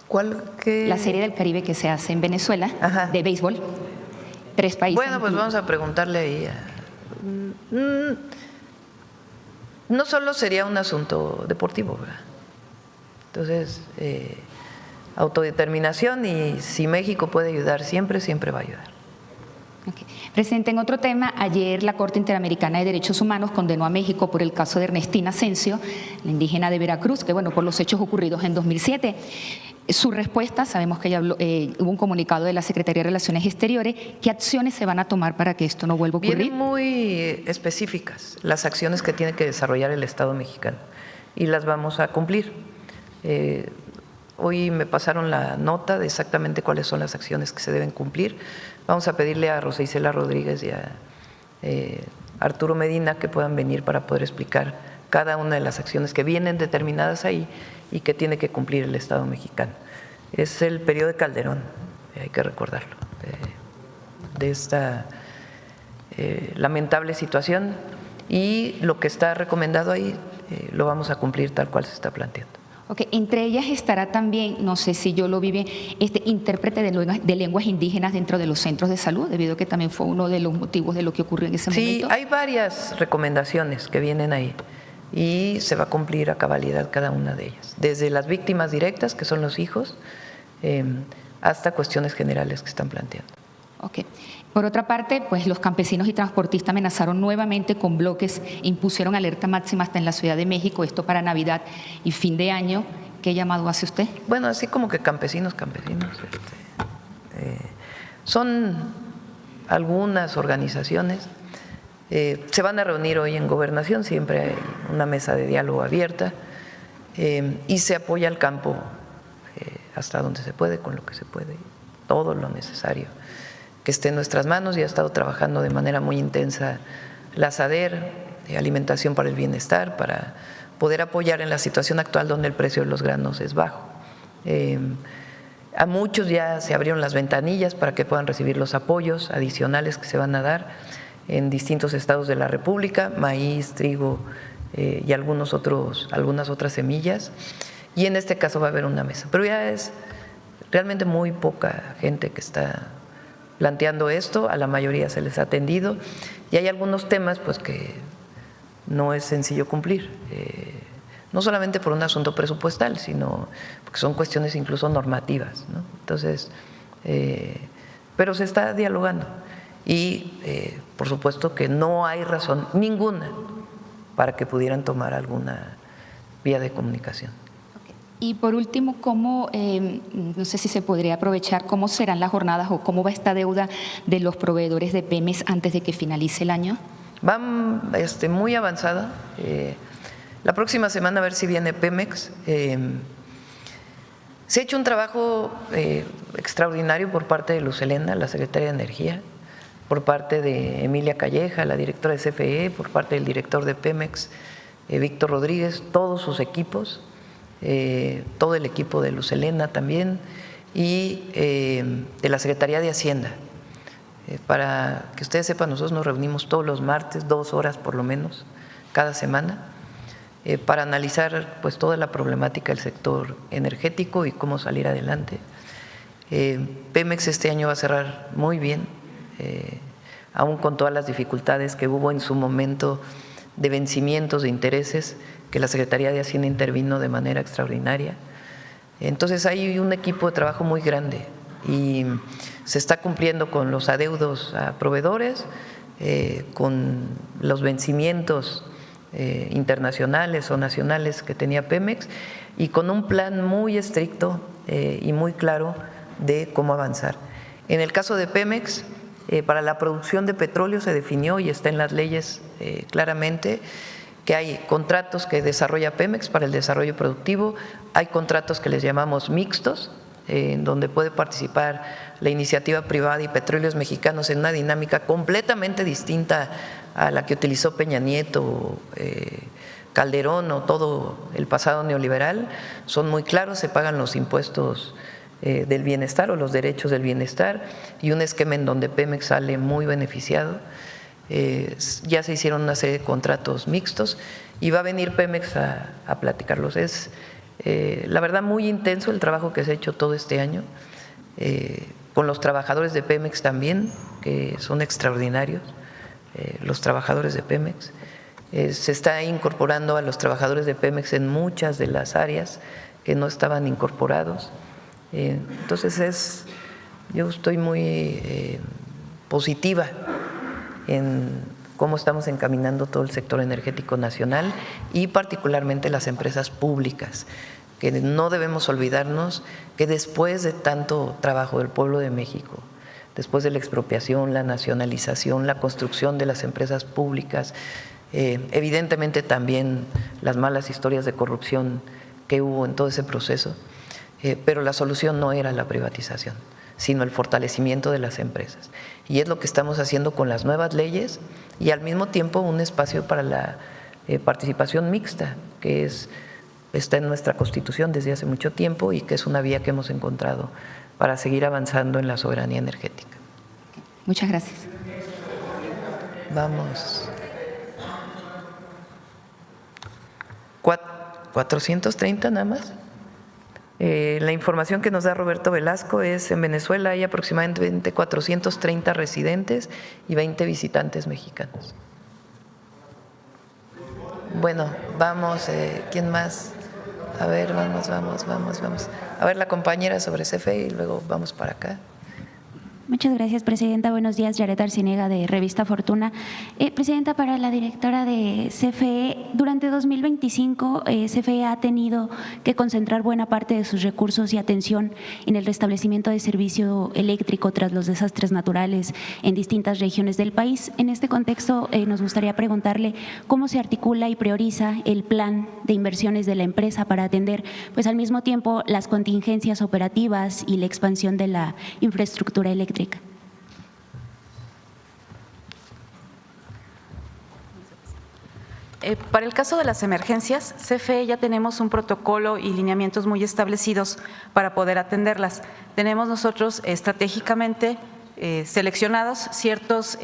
Speaker 1: ¿Cuál?
Speaker 7: La Serie del Caribe que se hace en Venezuela,
Speaker 1: ajá,
Speaker 7: de béisbol, 3 países.
Speaker 1: Bueno, pues vamos a preguntarle ahí. No solo sería un asunto deportivo, ¿verdad? Entonces, autodeterminación, y si México puede ayudar siempre, siempre va a ayudar.
Speaker 7: Okay. Presidente, en otro tema, ayer la Corte Interamericana de Derechos Humanos condenó a México por el caso de Ernestina Asensio, la indígena de Veracruz, que por los hechos ocurridos en 2007. Su respuesta, sabemos que ya hubo un comunicado de la Secretaría de Relaciones Exteriores. ¿Qué acciones se van a tomar para que esto no vuelva a ocurrir?
Speaker 1: Vienen muy específicas las acciones que tiene que desarrollar el Estado mexicano y las vamos a cumplir. Hoy me pasaron la nota de exactamente cuáles son las acciones que se deben cumplir. Vamos a pedirle a Rosa Isela Rodríguez y a Arturo Medina que puedan venir para poder explicar cada una de las acciones que vienen determinadas ahí y que tiene que cumplir el Estado mexicano. Es el periodo de Calderón, hay que recordarlo, de esta lamentable situación, y lo que está recomendado ahí lo vamos a cumplir tal cual se está planteando.
Speaker 7: Okay. Entre ellas estará también, no sé si yo lo vi bien, intérprete de lenguas indígenas dentro de los centros de salud, debido a que también fue uno de los motivos de lo que ocurrió en ese momento.
Speaker 1: Sí, hay varias recomendaciones que vienen ahí y se va a cumplir a cabalidad cada una de ellas, desde las víctimas directas, que son los hijos, hasta cuestiones generales que están planteando.
Speaker 7: Okay. Por otra parte, pues los campesinos y transportistas amenazaron nuevamente con bloques, impusieron alerta máxima hasta en la Ciudad de México, esto para Navidad y fin de año. ¿Qué llamado hace usted?
Speaker 1: Bueno, así como que campesinos, son algunas organizaciones. Se van a reunir hoy en Gobernación, siempre hay una mesa de diálogo abierta, y se apoya al campo hasta donde se puede, con lo que se puede, todo lo necesario que esté en nuestras manos. Y ha estado trabajando de manera muy intensa la SADER, Alimentación para el Bienestar, para poder apoyar en la situación actual donde el precio de los granos es bajo. A muchos ya se abrieron las ventanillas para que puedan recibir los apoyos adicionales que se van a dar en distintos estados de la República, maíz, trigo y algunas otras semillas. y en este caso va a haber una mesa. Pero ya es realmente muy poca gente que está planteando esto, a la mayoría se les ha atendido y hay algunos temas pues que no es sencillo cumplir, no solamente por un asunto presupuestal, sino porque son cuestiones incluso normativas, ¿no? Entonces, pero se está dialogando y por supuesto que no hay razón ninguna para que pudieran tomar alguna vía de comunicación.
Speaker 7: Y por último, ¿cómo, no sé si se podría aprovechar, cómo serán las jornadas o cómo va esta deuda de los proveedores de Pemex antes de que finalice el año?
Speaker 1: Van muy avanzada. La próxima semana a ver si viene Pemex. Se ha hecho un trabajo extraordinario por parte de Luz Helena, la secretaria de Energía, por parte de Emilia Calleja, la directora de CFE, por parte del director de Pemex, Víctor Rodríguez, todos sus equipos. Todo el equipo de Luz Helena también y de la Secretaría de Hacienda. Para que ustedes sepan, nosotros nos reunimos todos los martes, 2 horas por lo menos, cada semana, para analizar pues toda la problemática del sector energético y cómo salir adelante. Pemex este año va a cerrar muy bien, aún con todas las dificultades que hubo en su momento de vencimientos de intereses, que la Secretaría de Hacienda intervino de manera extraordinaria. Entonces hay un equipo de trabajo muy grande y se está cumpliendo con los adeudos a proveedores, con los vencimientos internacionales o nacionales que tenía Pemex y con un plan muy estricto y muy claro de cómo avanzar. En el caso de Pemex, para la producción de petróleo se definió y está en las leyes claramente que hay contratos que desarrolla Pemex para el desarrollo productivo, hay contratos que les llamamos mixtos, en donde puede participar la iniciativa privada y Petróleos Mexicanos en una dinámica completamente distinta a la que utilizó Peña Nieto, Calderón o todo el pasado neoliberal. Son muy claros, se pagan los impuestos del bienestar o los derechos del bienestar y un esquema en donde Pemex sale muy beneficiado. Ya se hicieron una serie de contratos mixtos y va a venir Pemex a platicarlos. Es la verdad muy intenso el trabajo que se ha hecho todo este año, con los trabajadores de Pemex también, que son extraordinarios, los trabajadores de Pemex. Se está incorporando a los trabajadores de Pemex en muchas de las áreas que no estaban incorporados. Entonces yo estoy muy positiva en cómo estamos encaminando todo el sector energético nacional y particularmente las empresas públicas, que no debemos olvidarnos que después de tanto trabajo del pueblo de México, después de la expropiación, la nacionalización, la construcción de las empresas públicas, evidentemente también las malas historias de corrupción que hubo en todo ese proceso, pero la solución no era la privatización, sino el fortalecimiento de las empresas. Y es lo que estamos haciendo con las nuevas leyes y al mismo tiempo un espacio para la participación mixta, que está en nuestra Constitución desde hace mucho tiempo y que es una vía que hemos encontrado para seguir avanzando en la soberanía energética.
Speaker 7: Muchas gracias.
Speaker 1: Vamos. 430 nada más. La información que nos da Roberto Velasco es: en Venezuela hay aproximadamente 430 residentes y 20 visitantes mexicanos. Bueno, vamos, ¿quién más? A ver, vamos. A ver, la compañera sobre CFE y luego vamos para acá.
Speaker 8: Muchas gracias, Presidenta. Buenos días, Yaret Arciniega, de Revista Fortuna. Presidenta, para la directora de CFE, durante 2025 CFE ha tenido que concentrar buena parte de sus recursos y atención en el restablecimiento de servicio eléctrico tras los desastres naturales en distintas regiones del país. En este contexto, nos gustaría preguntarle cómo se articula y prioriza el plan de inversiones de la empresa para atender, pues al mismo tiempo, las contingencias operativas y la expansión de la infraestructura eléctrica.
Speaker 2: Para el caso de las emergencias, CFE ya tenemos un protocolo y lineamientos muy establecidos para poder atenderlas. Tenemos nosotros estratégicamente seleccionados ciertos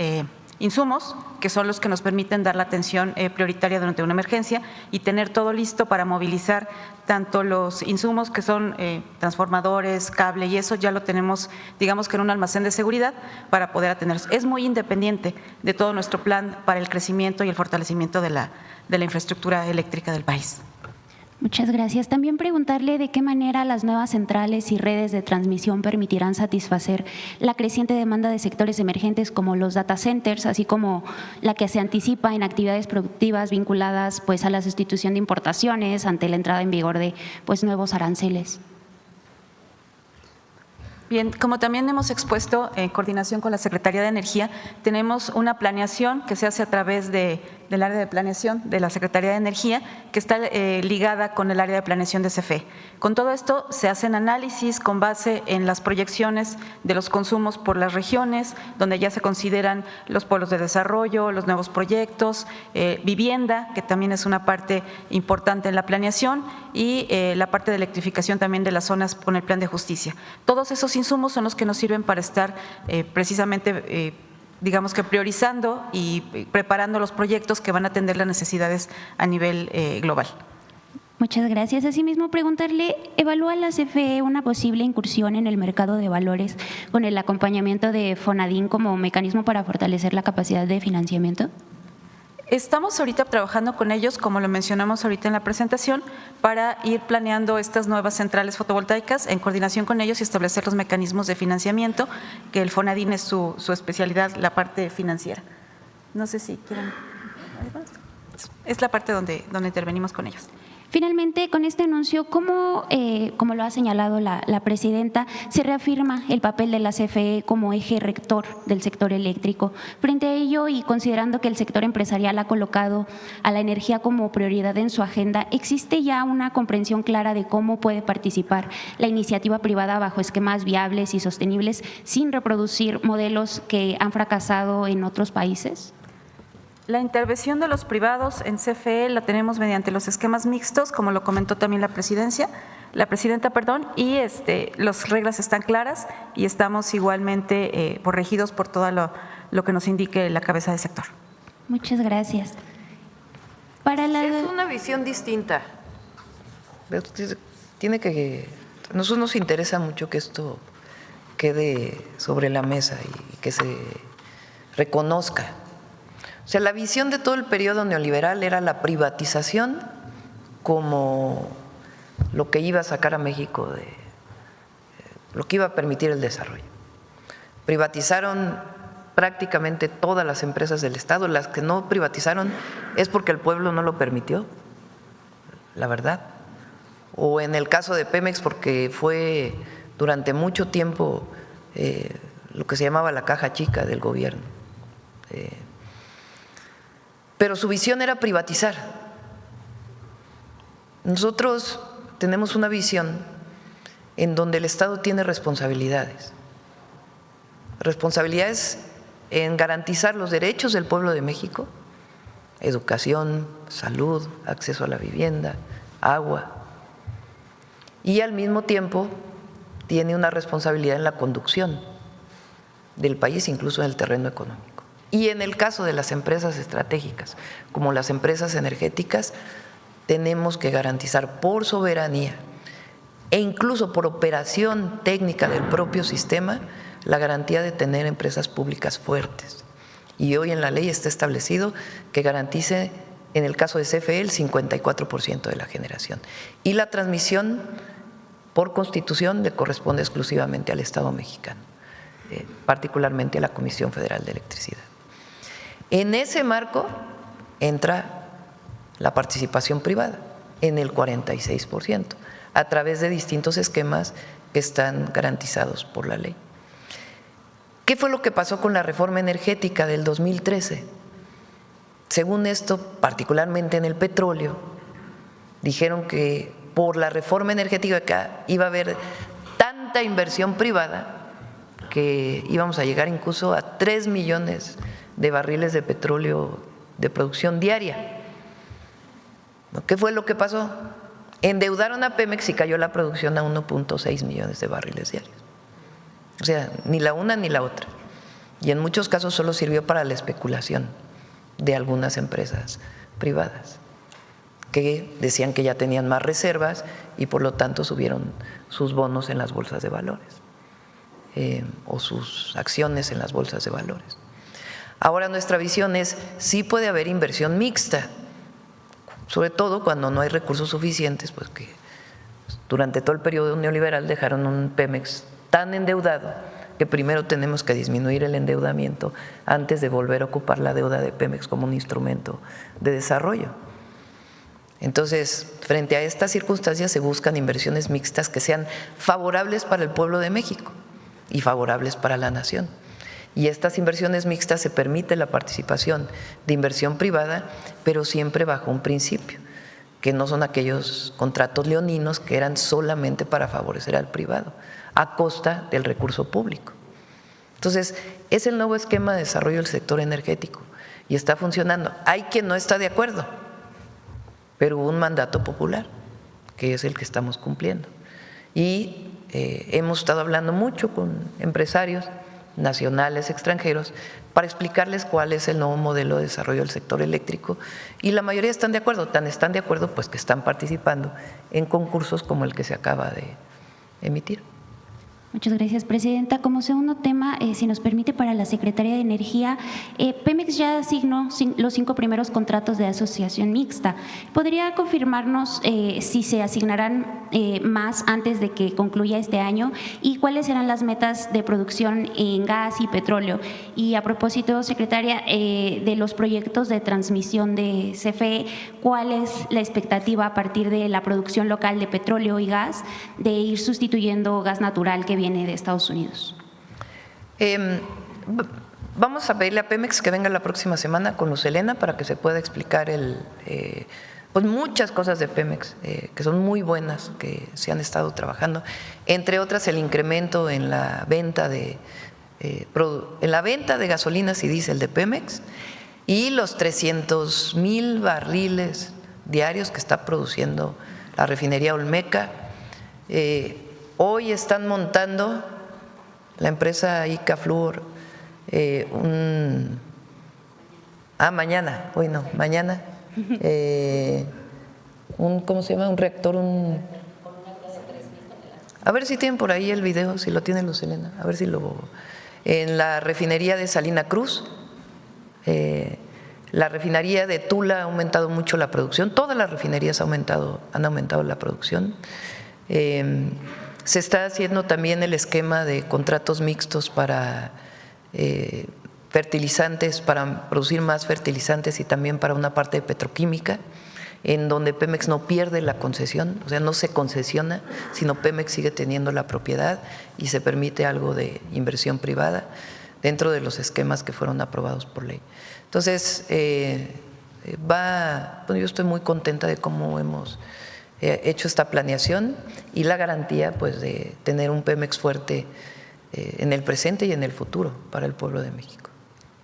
Speaker 2: insumos, que son los que nos permiten dar la atención prioritaria durante una emergencia y tener todo listo para movilizar tanto los insumos que son transformadores, cable, y eso ya lo tenemos, digamos que en un almacén de seguridad para poder atenderlos. Es muy independiente de todo nuestro plan para el crecimiento y el fortalecimiento de la infraestructura eléctrica del país.
Speaker 8: Muchas gracias. También preguntarle de qué manera las nuevas centrales y redes de transmisión permitirán satisfacer la creciente demanda de sectores emergentes como los data centers, así como la que se anticipa en actividades productivas vinculadas pues a la sustitución de importaciones ante la entrada en vigor de pues nuevos aranceles.
Speaker 2: Bien, como también hemos expuesto en coordinación con la Secretaría de Energía, tenemos una planeación que se hace a través del área de planeación de la Secretaría de Energía, que está ligada con el área de planeación de CFE. Con todo esto se hacen análisis con base en las proyecciones de los consumos por las regiones, donde ya se consideran los polos de desarrollo, los nuevos proyectos, vivienda, que también es una parte importante en la planeación, y la parte de electrificación también de las zonas con el plan de justicia. Todos esos insumos son los que nos sirven para estar precisamente digamos que priorizando y preparando los proyectos que van a atender las necesidades a nivel global.
Speaker 8: Muchas gracias. Asimismo, preguntarle, ¿evalúa la CFE una posible incursión en el mercado de valores con el acompañamiento de Fonadín como mecanismo para fortalecer la capacidad de financiamiento?
Speaker 2: Estamos ahorita trabajando con ellos, como lo mencionamos ahorita en la presentación, para ir planeando estas nuevas centrales fotovoltaicas en coordinación con ellos y establecer los mecanismos de financiamiento, que el Fonadín es su especialidad, la parte financiera. No sé si quieren. Es la parte donde intervenimos con ellos.
Speaker 8: Finalmente, con este anuncio, ¿cómo, como lo ha señalado la presidenta, se reafirma el papel de la CFE como eje rector del sector eléctrico? Frente a ello y considerando que el sector empresarial ha colocado a la energía como prioridad en su agenda, ¿existe ya una comprensión clara de cómo puede participar la iniciativa privada bajo esquemas viables y sostenibles sin reproducir modelos que han fracasado en otros países?
Speaker 2: La intervención de los privados en CFE la tenemos mediante los esquemas mixtos, como lo comentó también la presidenta, y las reglas están claras y estamos igualmente regidos por todo lo que nos indique la cabeza del sector.
Speaker 8: Muchas gracias.
Speaker 1: Es una visión distinta. Nosotros nos interesa mucho que esto quede sobre la mesa y que se reconozca. O sea, la visión de todo el periodo neoliberal era la privatización como lo que iba a sacar a México lo que iba a permitir el desarrollo. Privatizaron prácticamente todas las empresas del Estado, las que no privatizaron es porque el pueblo no lo permitió, la verdad. O en el caso de Pemex, porque fue durante mucho tiempo lo que se llamaba la caja chica del gobierno. Pero su visión era privatizar. Nosotros tenemos una visión en donde el Estado tiene responsabilidades en garantizar los derechos del pueblo de México, educación, salud, acceso a la vivienda, agua, y al mismo tiempo tiene una responsabilidad en la conducción del país, incluso en el terreno económico. Y en el caso de las empresas estratégicas, como las empresas energéticas, tenemos que garantizar por soberanía e incluso por operación técnica del propio sistema la garantía de tener empresas públicas fuertes. Y hoy en la ley está establecido que garantice, en el caso de CFE, el 54% de la generación. Y la transmisión, por Constitución, le corresponde exclusivamente al Estado mexicano, particularmente a la Comisión Federal de Electricidad. En ese marco entra la participación privada en el 46%, a través de distintos esquemas que están garantizados por la ley. ¿Qué fue lo que pasó con la reforma energética del 2013? Según esto, particularmente en el petróleo, dijeron que por la reforma energética iba a haber tanta inversión privada que íbamos a llegar incluso a 3 millones de barriles de petróleo de producción diaria. ¿Qué fue lo que pasó? Endeudaron a Pemex y cayó la producción a 1.6 millones de barriles diarios. O sea, ni la una ni la otra. y en muchos casos solo sirvió para la especulación de algunas empresas privadas que decían que ya tenían más reservas y por lo tanto subieron sus bonos en las bolsas de valores o sus acciones en las bolsas de valores. Ahora nuestra visión es, sí puede haber inversión mixta, sobre todo cuando no hay recursos suficientes, pues que durante todo el periodo neoliberal dejaron un Pemex tan endeudado que primero tenemos que disminuir el endeudamiento antes de volver a ocupar la deuda de Pemex como un instrumento de desarrollo. Entonces, frente a estas circunstancias se buscan inversiones mixtas que sean favorables para el pueblo de México y favorables para la nación. Y estas inversiones mixtas se permite la participación de inversión privada, pero siempre bajo un principio, que no son aquellos contratos leoninos que eran solamente para favorecer al privado, a costa del recurso público. Entonces, es el nuevo esquema de desarrollo del sector energético y está funcionando. Hay quien no está de acuerdo, pero hubo un mandato popular, que es el que estamos cumpliendo. Y hemos estado hablando mucho con empresarios nacionales, extranjeros, para explicarles cuál es el nuevo modelo de desarrollo del sector eléctrico y la mayoría están de acuerdo, tan están de acuerdo pues que están participando en concursos como el que se acaba de emitir.
Speaker 8: Muchas gracias, presidenta. Como segundo tema, si nos permite, para la Secretaría de Energía, Pemex ya asignó los 5 primeros contratos de asociación mixta. ¿Podría confirmarnos si se asignarán más antes de que concluya este año y cuáles serán las metas de producción en gas y petróleo? Y a propósito, secretaria, de los proyectos de transmisión de CFE, ¿cuál es la expectativa a partir de la producción local de petróleo y gas de ir sustituyendo gas natural que viene de Estados Unidos?
Speaker 1: Vamos a pedirle a Pemex que venga la próxima semana con Luz Helena para que se pueda explicar pues muchas cosas de Pemex que son muy buenas, que se han estado trabajando, entre otras el incremento en la venta de gasolinas y diésel de Pemex y los 300,000 barriles diarios que está produciendo la refinería Olmeca. Hoy están montando la empresa Icaflor mañana, ¿cómo se llama? Un reactor, a ver si tienen por ahí el video, si lo tiene Luz Helena, a ver si en la refinería de Salina Cruz. La refinería de Tula ha aumentado mucho la producción, todas las refinerías han aumentado la producción. Se está haciendo también el esquema de contratos mixtos para fertilizantes, para producir más fertilizantes y también para una parte de petroquímica, en donde Pemex no pierde la concesión, o sea, no se concesiona, sino Pemex sigue teniendo la propiedad y se permite algo de inversión privada dentro de los esquemas que fueron aprobados por ley. Entonces, yo estoy muy contenta de cómo hemos hecho esta planeación y la garantía pues de tener un Pemex fuerte en el presente y en el futuro para el pueblo de México.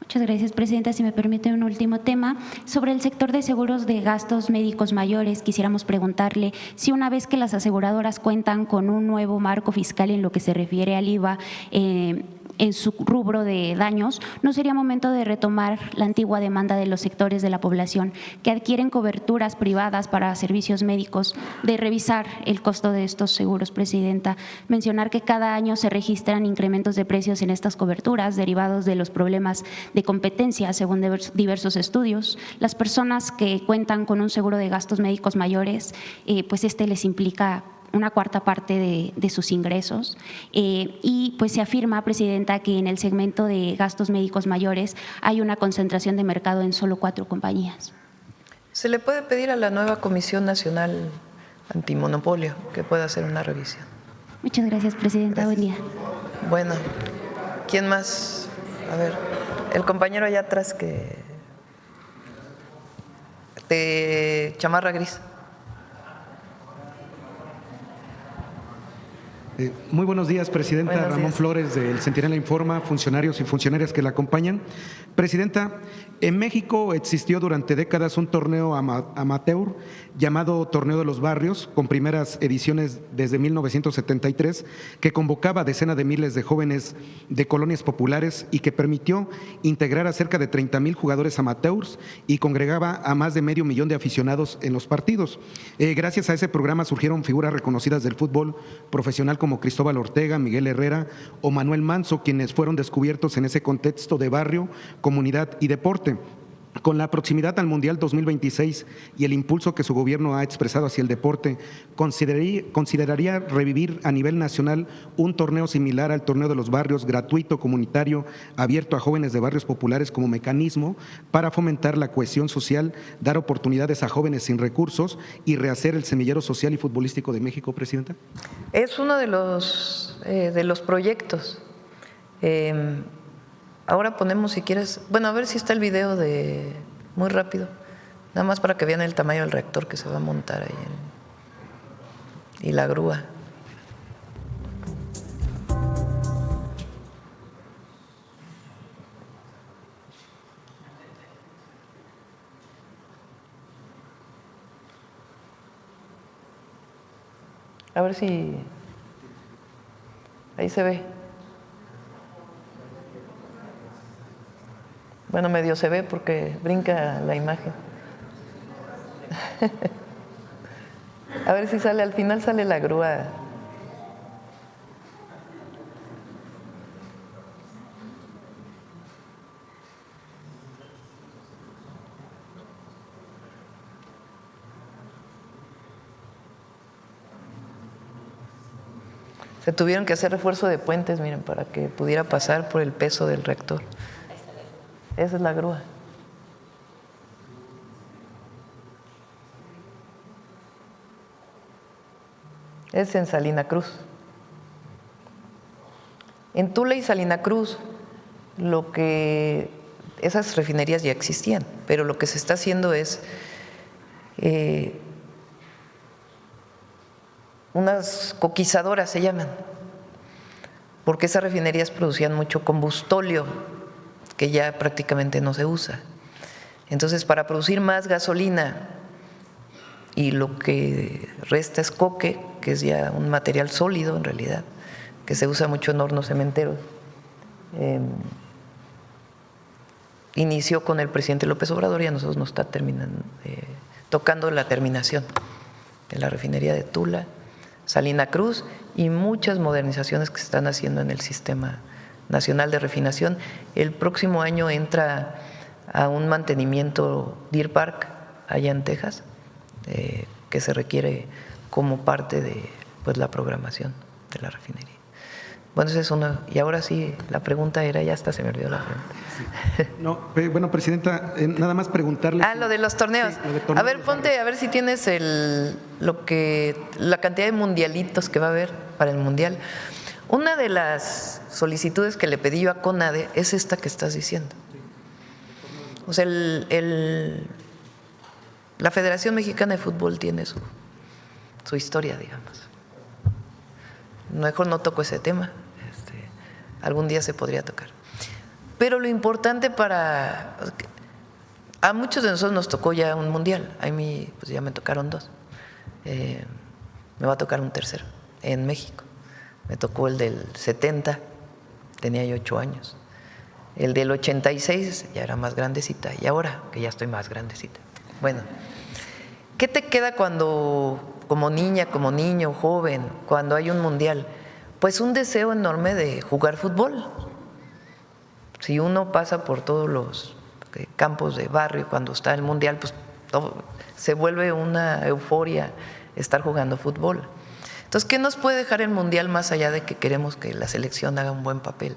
Speaker 8: Muchas gracias, presidenta. Si me permite un último tema. Sobre el sector de seguros de gastos médicos mayores, quisiéramos preguntarle si una vez que las aseguradoras cuentan con un nuevo marco fiscal en lo que se refiere al IVA, en su rubro de daños, ¿no sería momento de retomar la antigua demanda de los sectores de la población que adquieren coberturas privadas para servicios médicos, de revisar el costo de estos seguros, presidenta? Mencionar que cada año se registran incrementos de precios en estas coberturas derivados de los problemas de competencia, según diversos estudios. Las personas que cuentan con un seguro de gastos médicos mayores, pues les implica una cuarta parte de sus ingresos y pues se afirma, presidenta, que en el segmento de gastos médicos mayores hay una concentración de mercado en solo 4 compañías.
Speaker 1: Se le puede pedir a la nueva Comisión Nacional Antimonopolio que pueda hacer una revisión.
Speaker 8: Muchas gracias, presidenta.
Speaker 1: Gracias.
Speaker 8: Buen día.
Speaker 1: Bueno, ¿quién más? A ver, el compañero allá atrás de chamarra gris.
Speaker 9: Muy buenos días, Presidenta.
Speaker 1: Buenos
Speaker 9: Ramón
Speaker 1: días.
Speaker 9: Flores, del Centinela Informa, funcionarios y funcionarias que la acompañan. Presidenta, en México existió durante décadas un torneo amateur llamado Torneo de los Barrios, con primeras ediciones desde 1973, que convocaba a decenas de miles de jóvenes de colonias populares y que permitió integrar a cerca de 30,000 jugadores amateurs y congregaba a más de 500,000 de aficionados en los partidos. Gracias a ese programa surgieron figuras reconocidas del fútbol profesional como Cristóbal Ortega, Miguel Herrera o Manuel Manso, quienes fueron descubiertos en ese contexto de barrio, comunidad y deporte. Con la proximidad al Mundial 2026 y el impulso que su gobierno ha expresado hacia el deporte, ¿consideraría revivir a nivel nacional un torneo similar al Torneo de los Barrios, gratuito, comunitario, abierto a jóvenes de barrios populares como mecanismo para fomentar la cohesión social, dar oportunidades a jóvenes sin recursos y rehacer el semillero social y futbolístico de México, Presidenta?
Speaker 1: Es uno de los proyectos. Ahora ponemos, si quieres, bueno, a ver si está el video muy rápido, nada más para que vean el tamaño del reactor que se va a montar ahí y la grúa. A ver si ahí se ve. Bueno, medio se ve porque brinca la imagen. A ver si sale, al final sale la grúa. Se tuvieron que hacer refuerzo de puentes, miren, para que pudiera pasar por el peso del reactor. Esa es la grúa. Es en Salina Cruz. En Tula y Salina Cruz, esas refinerías ya existían, pero lo que se está haciendo es unas coquizadoras se llaman, porque esas refinerías producían mucho combustóleo que ya prácticamente no se usa. Entonces, para producir más gasolina y lo que resta es coque, que es ya un material sólido en realidad, que se usa mucho en hornos cementeros, inició con el presidente López Obrador y a nosotros nos está tocando la terminación de la refinería de Tula, Salina Cruz y muchas modernizaciones que se están haciendo en el sistema nacional de refinación. El próximo año entra a un mantenimiento Deer Park allá en Texas, que se requiere como parte de la programación de la refinería. Bueno, esa es una. Y ahora sí, la pregunta era, ya hasta se me olvidó la pregunta.
Speaker 9: No, bueno, Presidenta, nada más preguntarle.
Speaker 1: Lo de los torneos.
Speaker 9: Sí, lo de torneos.
Speaker 1: A ver, ponte, a ver si tienes la cantidad de mundialitos que va a haber para el mundial. Una de las solicitudes que le pedí yo a CONADE es esta que estás diciendo. O sea, la Federación Mexicana de Fútbol tiene su historia, digamos. Mejor no toco ese tema. Algún día se podría tocar. Pero lo importante a muchos de nosotros nos tocó ya un mundial. A mí pues ya me tocaron 2. Me va a tocar un tercero en México. Me tocó el del 70, tenía yo 8 años. El del 86 ya era más grandecita. Y ahora, que ya estoy más grandecita. Bueno, ¿qué te queda cuando, como niña, como niño, joven, cuando hay un mundial? Pues un deseo enorme de jugar fútbol. Si uno pasa por todos los campos de barrio cuando está el mundial, pues se vuelve una euforia estar jugando fútbol. Entonces, ¿qué nos puede dejar el mundial más allá de que queremos que la selección haga un buen papel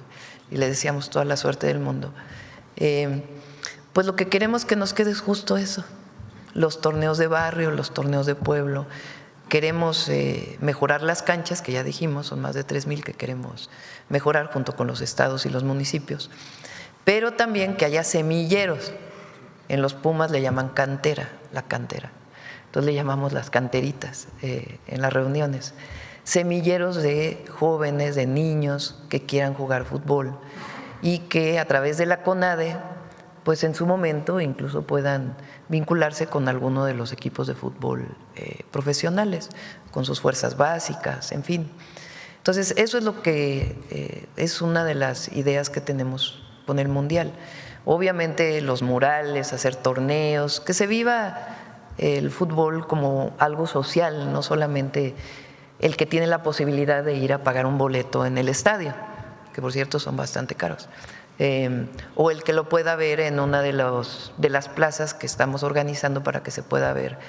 Speaker 1: y le deseamos toda la suerte del mundo? Pues lo que queremos que nos quede es justo eso, los torneos de barrio, los torneos de pueblo. Queremos mejorar las canchas, que ya dijimos, son más de 3,000 que queremos mejorar junto con los estados y los municipios, pero también que haya semilleros. En los Pumas le llaman cantera, la cantera. Entonces le llamamos las canteritas en las reuniones. semilleros de jóvenes, de niños que quieran jugar fútbol y que a través de la CONADE, pues en su momento incluso puedan vincularse con alguno de los equipos de fútbol profesionales, con sus fuerzas básicas, en fin. Entonces, eso es lo que es una de las ideas que tenemos con el Mundial. Obviamente los murales, hacer torneos, que se viva el fútbol como algo social, no solamente el que tiene la posibilidad de ir a pagar un boleto en el estadio, que por cierto son bastante caros, o el que lo pueda ver en una de las plazas que estamos organizando para que se pueda ver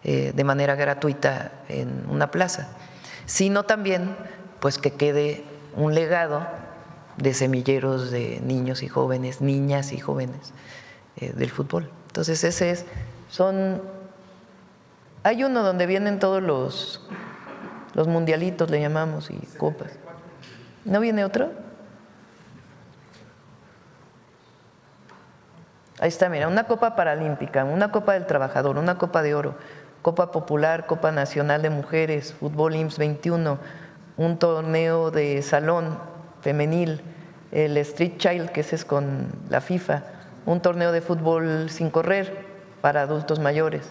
Speaker 1: de manera gratuita en una plaza, sino también pues que quede un legado de semilleros de niños y jóvenes, niñas y jóvenes del fútbol. Entonces hay uno donde vienen todos los mundialitos, le llamamos, y copas. ¿No viene otro? Ahí está, mira, una copa paralímpica, una copa del trabajador, una copa de oro, copa popular, copa nacional de mujeres, fútbol IMSS 21, un torneo de salón femenil, el Street Child, que ese es con la FIFA, un torneo de fútbol sin correr para adultos mayores,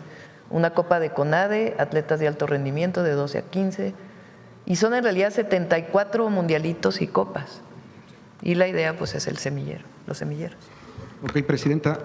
Speaker 1: una copa de CONADE, atletas de alto rendimiento de 12 a 15, y son en realidad 74 mundialitos y copas. Y la idea pues es el semillero, los semilleros.
Speaker 9: Ok, Presidenta,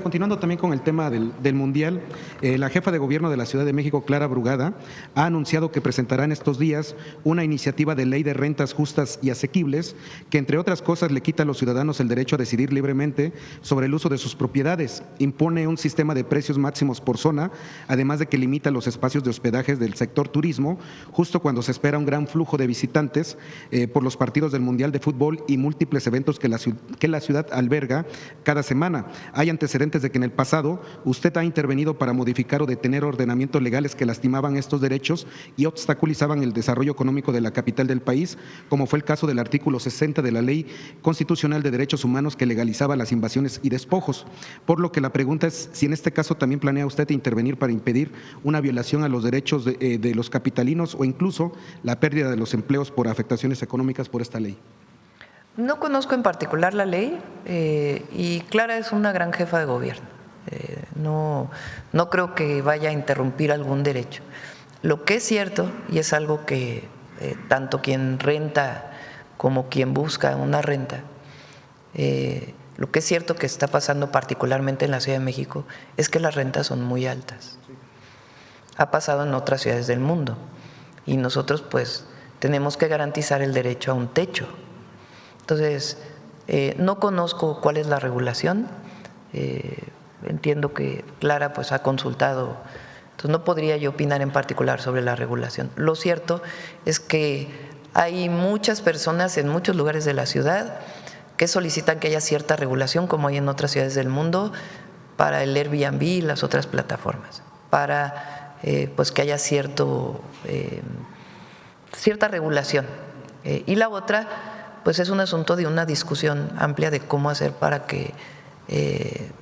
Speaker 9: continuando también con el tema del Mundial, la jefa de gobierno de la Ciudad de México, Clara Brugada, ha anunciado que presentará en estos días una iniciativa de ley de rentas justas y asequibles que, entre otras cosas, le quita a los ciudadanos el derecho a decidir libremente sobre el uso de sus propiedades, impone un sistema de precios máximos por zona, además de que limita los espacios de hospedajes del sector turismo, justo cuando se espera un gran flujo de visitantes por los partidos del Mundial de Fútbol y múltiples eventos que la ciudad alberga cada semana. Hay antecedentes de que en el pasado usted ha intervenido para modificar o detener ordenamientos legales que lastimaban estos derechos y obstaculizaban el desarrollo económico de la capital del país, como fue el caso del artículo 60 de la Ley Constitucional de Derechos Humanos que legalizaba las invasiones y despojos. Por lo que la pregunta es si en este caso también planea usted intervenir para impedir una violación a los derechos de los capitalinos o incluso la pérdida de los empleos por afectaciones económicas por esta ley.
Speaker 1: No conozco en particular la ley y Clara es una gran jefa de gobierno. No creo que vaya a interrumpir algún derecho. Lo que es cierto, y es algo que tanto quien renta como quien busca una renta, lo que es cierto que está pasando particularmente en la Ciudad de México es que las rentas son muy altas. Ha pasado en otras ciudades del mundo y nosotros pues tenemos que garantizar el derecho a un techo. Entonces, no conozco cuál es la regulación, entiendo que Clara pues ha consultado, entonces no podría yo opinar en particular sobre la regulación. Lo cierto es que hay muchas personas en muchos lugares de la ciudad que solicitan que haya cierta regulación, como hay en otras ciudades del mundo, para el Airbnb y las otras plataformas, para pues que haya cierta regulación. Y la otra pues es un asunto de una discusión amplia de cómo hacer para que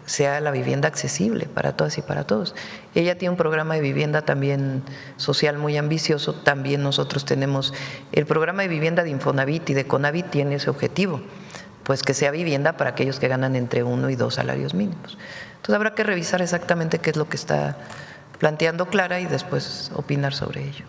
Speaker 1: sea la vivienda accesible para todas y para todos. Ella tiene un programa de vivienda también social muy ambicioso, también nosotros tenemos el programa de vivienda de Infonavit y de Conavit tiene ese objetivo, pues que sea vivienda para aquellos que ganan entre 1 y 2 salarios mínimos. Entonces habrá que revisar exactamente qué es lo que está planteando Clara y después opinar sobre ello.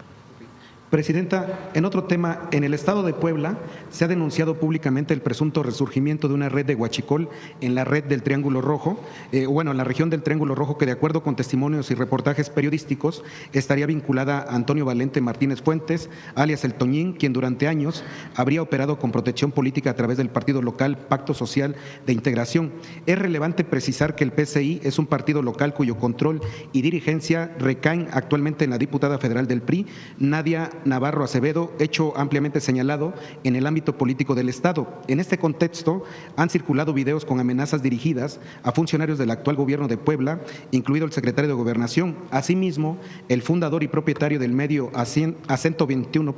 Speaker 9: Presidenta, en otro tema, en el estado de Puebla se ha denunciado públicamente el presunto resurgimiento de una red de huachicol en la red del Triángulo Rojo, en la región del Triángulo Rojo, que de acuerdo con testimonios y reportajes periodísticos estaría vinculada a Antonio Valente Martínez Fuentes, alias El Toñín, quien durante años habría operado con protección política a través del partido local Pacto Social de Integración. Es relevante precisar que el PCI es un partido local cuyo control y dirigencia recaen actualmente en la diputada federal del PRI, Nadia Navarro Acevedo, hecho ampliamente señalado en el ámbito político del Estado. En este contexto, han circulado videos con amenazas dirigidas a funcionarios del actual gobierno de Puebla, incluido el secretario de Gobernación. Asimismo, el fundador y propietario del medio Acento 21,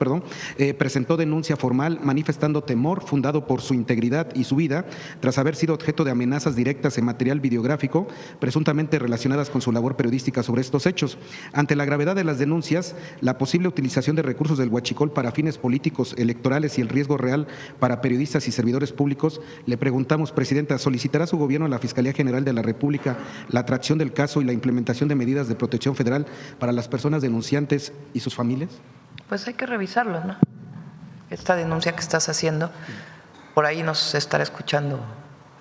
Speaker 9: presentó denuncia formal manifestando temor fundado por su integridad y su vida, tras haber sido objeto de amenazas directas en material videográfico, presuntamente relacionadas con su labor periodística sobre estos hechos. Ante la gravedad de las denuncias, la posible utilización de recursos del huachicol para fines políticos electorales y el riesgo real para periodistas y servidores públicos, le preguntamos, Presidenta, ¿solicitará su gobierno a la Fiscalía General de la República la atracción del caso y la implementación de medidas de protección federal para las personas denunciantes y sus familias?
Speaker 1: Pues hay que revisarlo, ¿no? Esta denuncia que estás haciendo, por ahí nos estará escuchando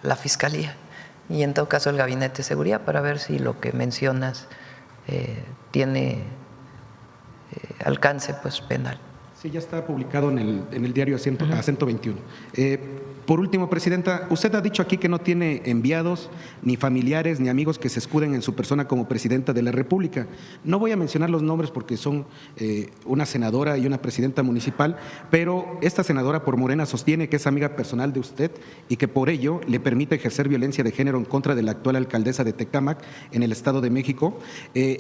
Speaker 1: la Fiscalía y en todo caso el Gabinete de Seguridad para ver si lo que mencionas tiene alcance pues penal.
Speaker 9: Sí, ya está publicado en el diario Acento 21. Por último, Presidenta, usted ha dicho aquí que no tiene enviados, ni familiares, ni amigos que se escuden en su persona como Presidenta de la República. No voy a mencionar los nombres porque son una senadora y una presidenta municipal, pero esta senadora por Morena sostiene que es amiga personal de usted y que por ello le permite ejercer violencia de género en contra de la actual alcaldesa de Tecámac en el Estado de México.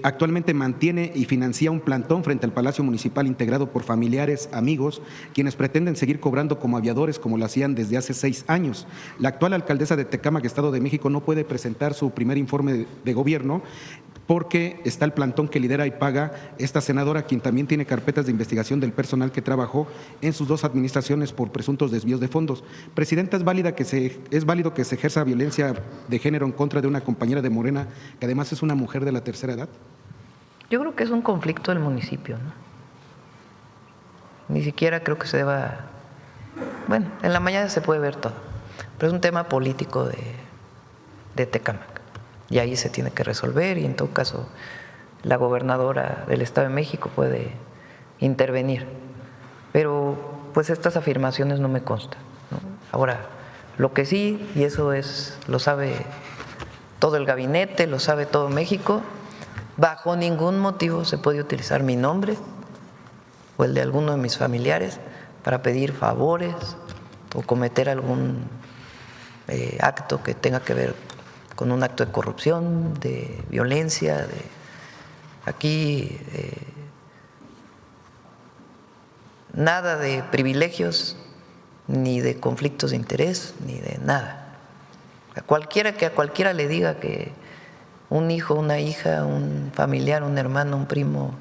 Speaker 9: Actualmente mantiene y financia un plantón frente al Palacio Municipal integrado por familiares, amigos, quienes pretenden seguir cobrando como aviadores como lo hacían desde hace 6 años. La actual alcaldesa de Tecámac, Estado de México, no puede presentar su primer informe de gobierno porque está el plantón que lidera y paga esta senadora, quien también tiene carpetas de investigación del personal que trabajó en sus 2 administraciones por presuntos desvíos de fondos. Presidenta, ¿es válido que se ejerza violencia de género en contra de una compañera de Morena, que además es una mujer de la tercera edad?
Speaker 1: Yo creo que es un conflicto del municipio, ¿no? Ni siquiera creo que se deba… Bueno, en la mañana se puede ver todo, pero es un tema político de Tecámac y ahí se tiene que resolver y en todo caso la gobernadora del Estado de México puede intervenir, pero pues estas afirmaciones no me constan, ¿no? Ahora, lo que sí, y eso lo sabe todo el gabinete, lo sabe todo México, bajo ningún motivo se puede utilizar mi nombre o el de alguno de mis familiares para pedir favores o cometer algún acto que tenga que ver con un acto de corrupción, de violencia. Aquí nada de privilegios, ni de conflictos de interés, ni de nada. A cualquiera que a cualquiera le diga que un hijo, una hija, un familiar, un hermano, un primo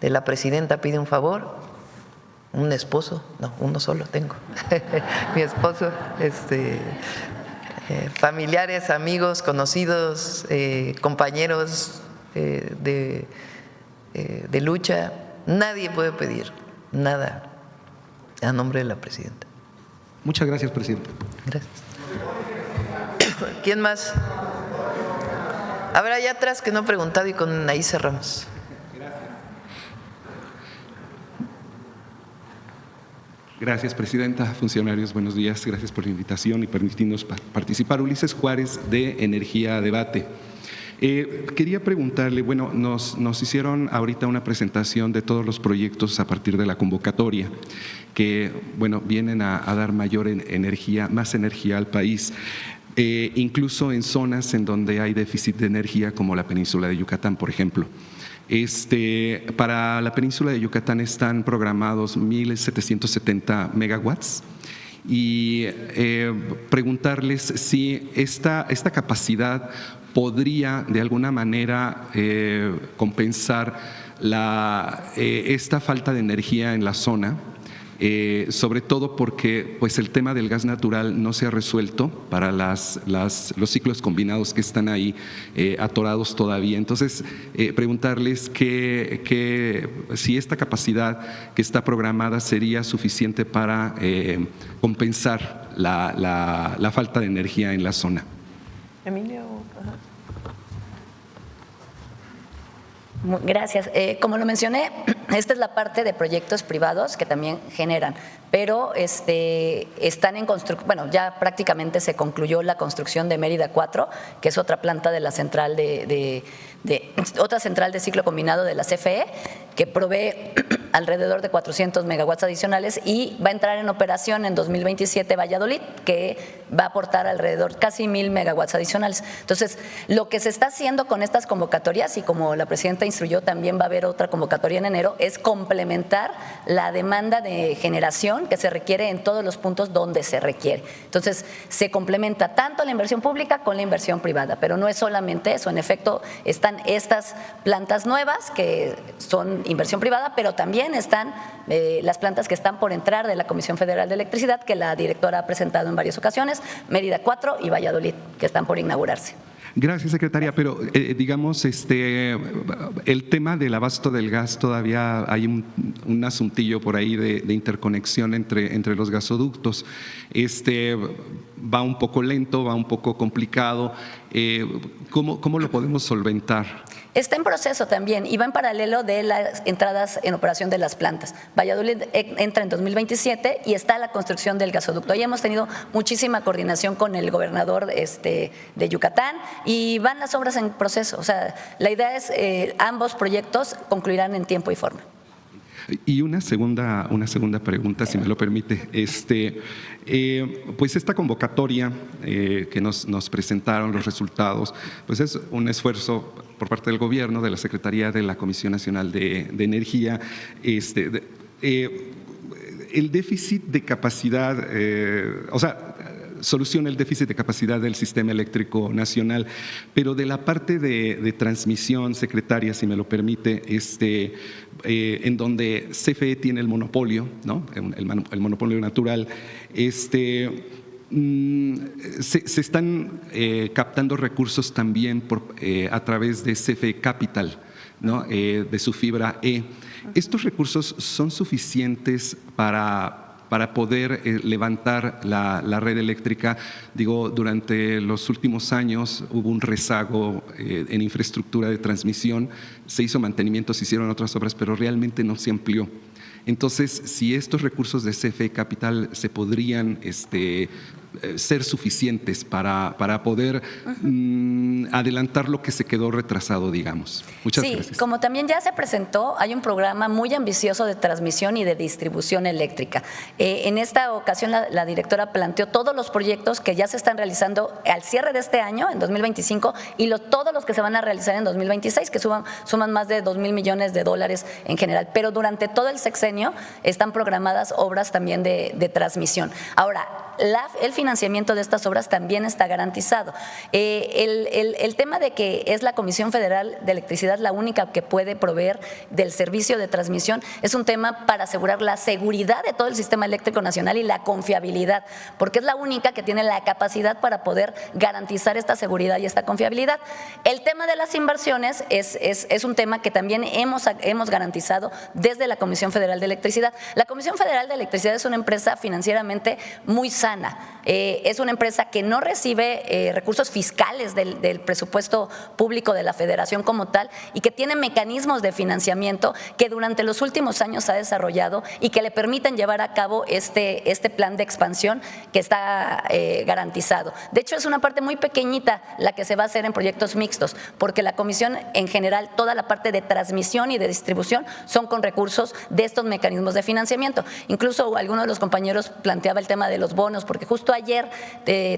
Speaker 1: de la presidenta pide un favor, un esposo, no, uno solo tengo, mi esposo, familiares, amigos, conocidos, compañeros de lucha, nadie puede pedir nada a nombre de la presidenta.
Speaker 9: Muchas gracias, Presidenta.
Speaker 1: Gracias. ¿Quién más? A ver, allá atrás que no he preguntado y con ahí cerramos.
Speaker 10: Gracias, Presidenta. Funcionarios, buenos días. Gracias por la invitación y permitirnos participar. Ulises Juárez, de Energía Debate. Quería preguntarle, bueno, nos hicieron ahorita una presentación de todos los proyectos a partir de la convocatoria que, bueno, vienen a dar mayor energía, más energía al país. Incluso en zonas en donde hay déficit de energía, como la península de Yucatán, por ejemplo. Para la península de Yucatán están programados 1.770 megawatts y preguntarles si esta capacidad podría de alguna manera compensar esta falta de energía en la zona. Sobre todo porque pues el tema del gas natural no se ha resuelto para los ciclos combinados que están ahí atorados todavía. Entonces, preguntarles si esta capacidad que está programada sería suficiente para compensar la falta de energía en la zona.
Speaker 1: Emilio.
Speaker 3: Gracias. Como lo mencioné, esta es la parte de proyectos privados que también generan, pero están en construcción. Bueno, ya prácticamente se concluyó la construcción de Mérida 4, que es otra planta de la central otra central de ciclo combinado de la CFE, que provee alrededor de 400 megawatts adicionales y va a entrar en operación en 2027 Valladolid, que va a aportar alrededor casi 1,000 megawatts adicionales. Entonces, lo que se está haciendo con estas convocatorias, y como la presidenta instruyó, también va a haber otra convocatoria en enero, servicio es complementar la demanda de generación que se requiere en todos los puntos donde se requiere. Entonces, se complementa tanto la inversión pública con la inversión privada, pero no es solamente eso. En efecto, están estas plantas nuevas que son inversión privada, pero también están las plantas que están por entrar de la Comisión Federal de Electricidad, que la directora ha presentado en varias ocasiones, Mérida 4 y Valladolid, que están por inaugurarse.
Speaker 10: Gracias, secretaria, pero digamos, el tema del abasto del gas, todavía hay un asuntillo por ahí de interconexión entre los gasoductos. Va un poco lento, va un poco complicado. ¿Cómo lo podemos solventar?
Speaker 3: Está en proceso también y va en paralelo de las entradas en operación de las plantas. Valladolid entra en 2027 y está la construcción del gasoducto. Ahí hemos tenido muchísima coordinación con el gobernador de Yucatán y van las obras en proceso. O sea, la idea es ambos proyectos concluirán en tiempo y forma.
Speaker 10: Y una segunda pregunta, si me lo permite. Pues esta convocatoria que nos presentaron los resultados, pues es un esfuerzo por parte del gobierno, de la Secretaría de la Comisión Nacional de Energía. El déficit de capacidad, soluciona el déficit de capacidad del sistema eléctrico nacional, pero de la parte de transmisión, secretaria, si me lo permite, en donde CFE tiene el monopolio, ¿no? el monopolio natural, se están captando recursos también a través de CFE Capital, ¿no? De su fibra E. ¿Estos recursos son suficientes para poder levantar la red eléctrica? Digo, durante los últimos años hubo un rezago en infraestructura de transmisión, se hizo mantenimiento, se hicieron otras obras, pero realmente no se amplió. Entonces, si estos recursos de CFE Capital se podrían ser suficientes para poder adelantar lo que se quedó retrasado, digamos. Muchas gracias.
Speaker 3: Sí, como también ya se presentó, hay un programa muy ambicioso de transmisión y de distribución eléctrica. En esta ocasión la directora planteó todos los proyectos que ya se están realizando al cierre de este año, en 2025, y todos los que se van a realizar en 2026, que suman más de $2,000 millones en general. Pero durante todo el sexenio están programadas obras también de transmisión. Ahora, el financiamiento de estas obras también está garantizado. El tema de que es la Comisión Federal de Electricidad la única que puede proveer del servicio de transmisión es un tema para asegurar la seguridad de todo el sistema eléctrico nacional y la confiabilidad, porque es la única que tiene la capacidad para poder garantizar esta seguridad y esta confiabilidad. El tema de las inversiones es un tema que también hemos garantizado desde la Comisión Federal de Electricidad. La Comisión Federal de Electricidad es una empresa financieramente muy sana. Es una empresa que no recibe recursos fiscales del presupuesto público de la Federación como tal y que tiene mecanismos de financiamiento que durante los últimos años ha desarrollado y que le permiten llevar a cabo este plan de expansión que está garantizado. De hecho, es una parte muy pequeñita la que se va a hacer en proyectos mixtos, porque la Comisión en general, toda la parte de transmisión y de distribución son con recursos de estos mecanismos de financiamiento. Incluso alguno de los compañeros planteaba el tema de los bonos, porque justo ayer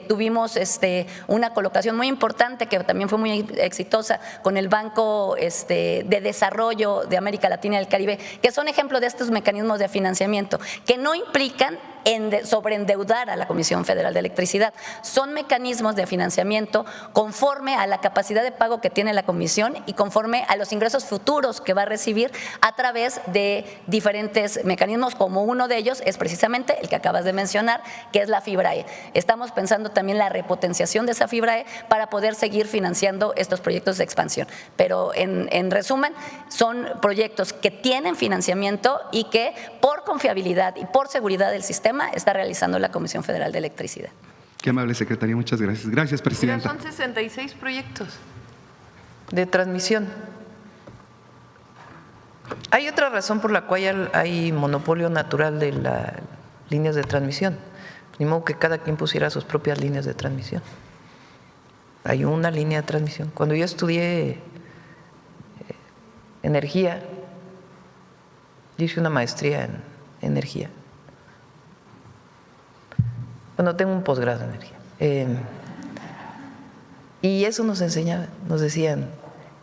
Speaker 3: tuvimos una colocación muy importante que también fue muy exitosa con el Banco de Desarrollo de América Latina y el Caribe, que son ejemplo de estos mecanismos de financiamiento que no implican sobreendeudar a la Comisión Federal de Electricidad. Son mecanismos de financiamiento conforme a la capacidad de pago que tiene la Comisión y conforme a los ingresos futuros que va a recibir a través de diferentes mecanismos, como uno de ellos es precisamente el que acabas de mencionar, que es la fibra E. Estamos pensando también la repotenciación de esa fibra E para poder seguir financiando estos proyectos de expansión. Pero en resumen, son proyectos que tienen financiamiento y que por confiabilidad y por seguridad del sistema está realizando la Comisión Federal de Electricidad.
Speaker 10: Qué amable, secretaria. Muchas gracias. Gracias, presidenta.
Speaker 1: Son 66 proyectos de transmisión. Hay otra razón por la cual hay monopolio natural de las líneas de transmisión. Ni modo que cada quien pusiera sus propias líneas de transmisión. Hay una línea de transmisión. Cuando yo estudié energía, hice una maestría en energía. Bueno, tengo un posgrado en energía. Y eso nos enseñaban, nos decían,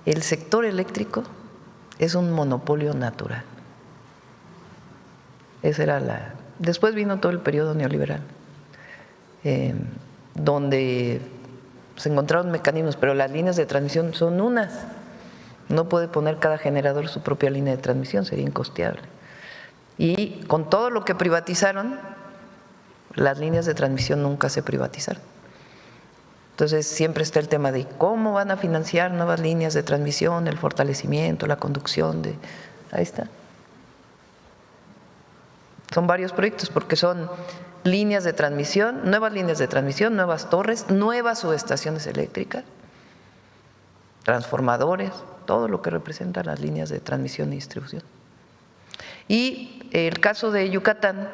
Speaker 1: el sector eléctrico es un monopolio natural. Esa era la. Después vino todo el periodo neoliberal, donde se encontraron mecanismos, pero las líneas de transmisión son unas. No puede poner cada generador su propia línea de transmisión, sería incosteable. Y con todo lo que privatizaron, las líneas de transmisión nunca se privatizaron. Entonces siempre está el tema de cómo van a financiar nuevas líneas de transmisión, el fortalecimiento, la conducción de… Ahí está. Son varios proyectos porque son líneas de transmisión, nuevas torres, nuevas subestaciones eléctricas, transformadores, todo lo que representan las líneas de transmisión y distribución. Y el caso de Yucatán,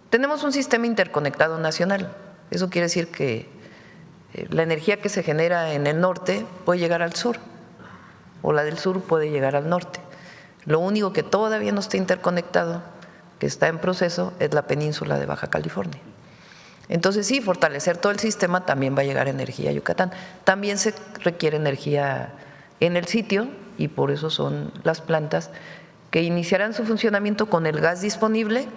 Speaker 1: tenemos un sistema interconectado nacional. Eso quiere decir que la energía que se genera en el norte puede llegar al sur o la del sur puede llegar al norte. Lo único que todavía no está interconectado, que está en proceso, es la península de Baja California. Entonces sí, fortalecer todo el sistema, también va a llegar energía a Yucatán. También se requiere energía en el sitio y por eso son las plantas que iniciarán su funcionamiento con el gas disponible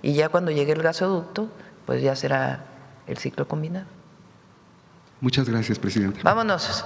Speaker 1: y ya cuando llegue el gasoducto, pues ya será el ciclo combinado.
Speaker 10: Muchas gracias, presidente.
Speaker 1: Vámonos.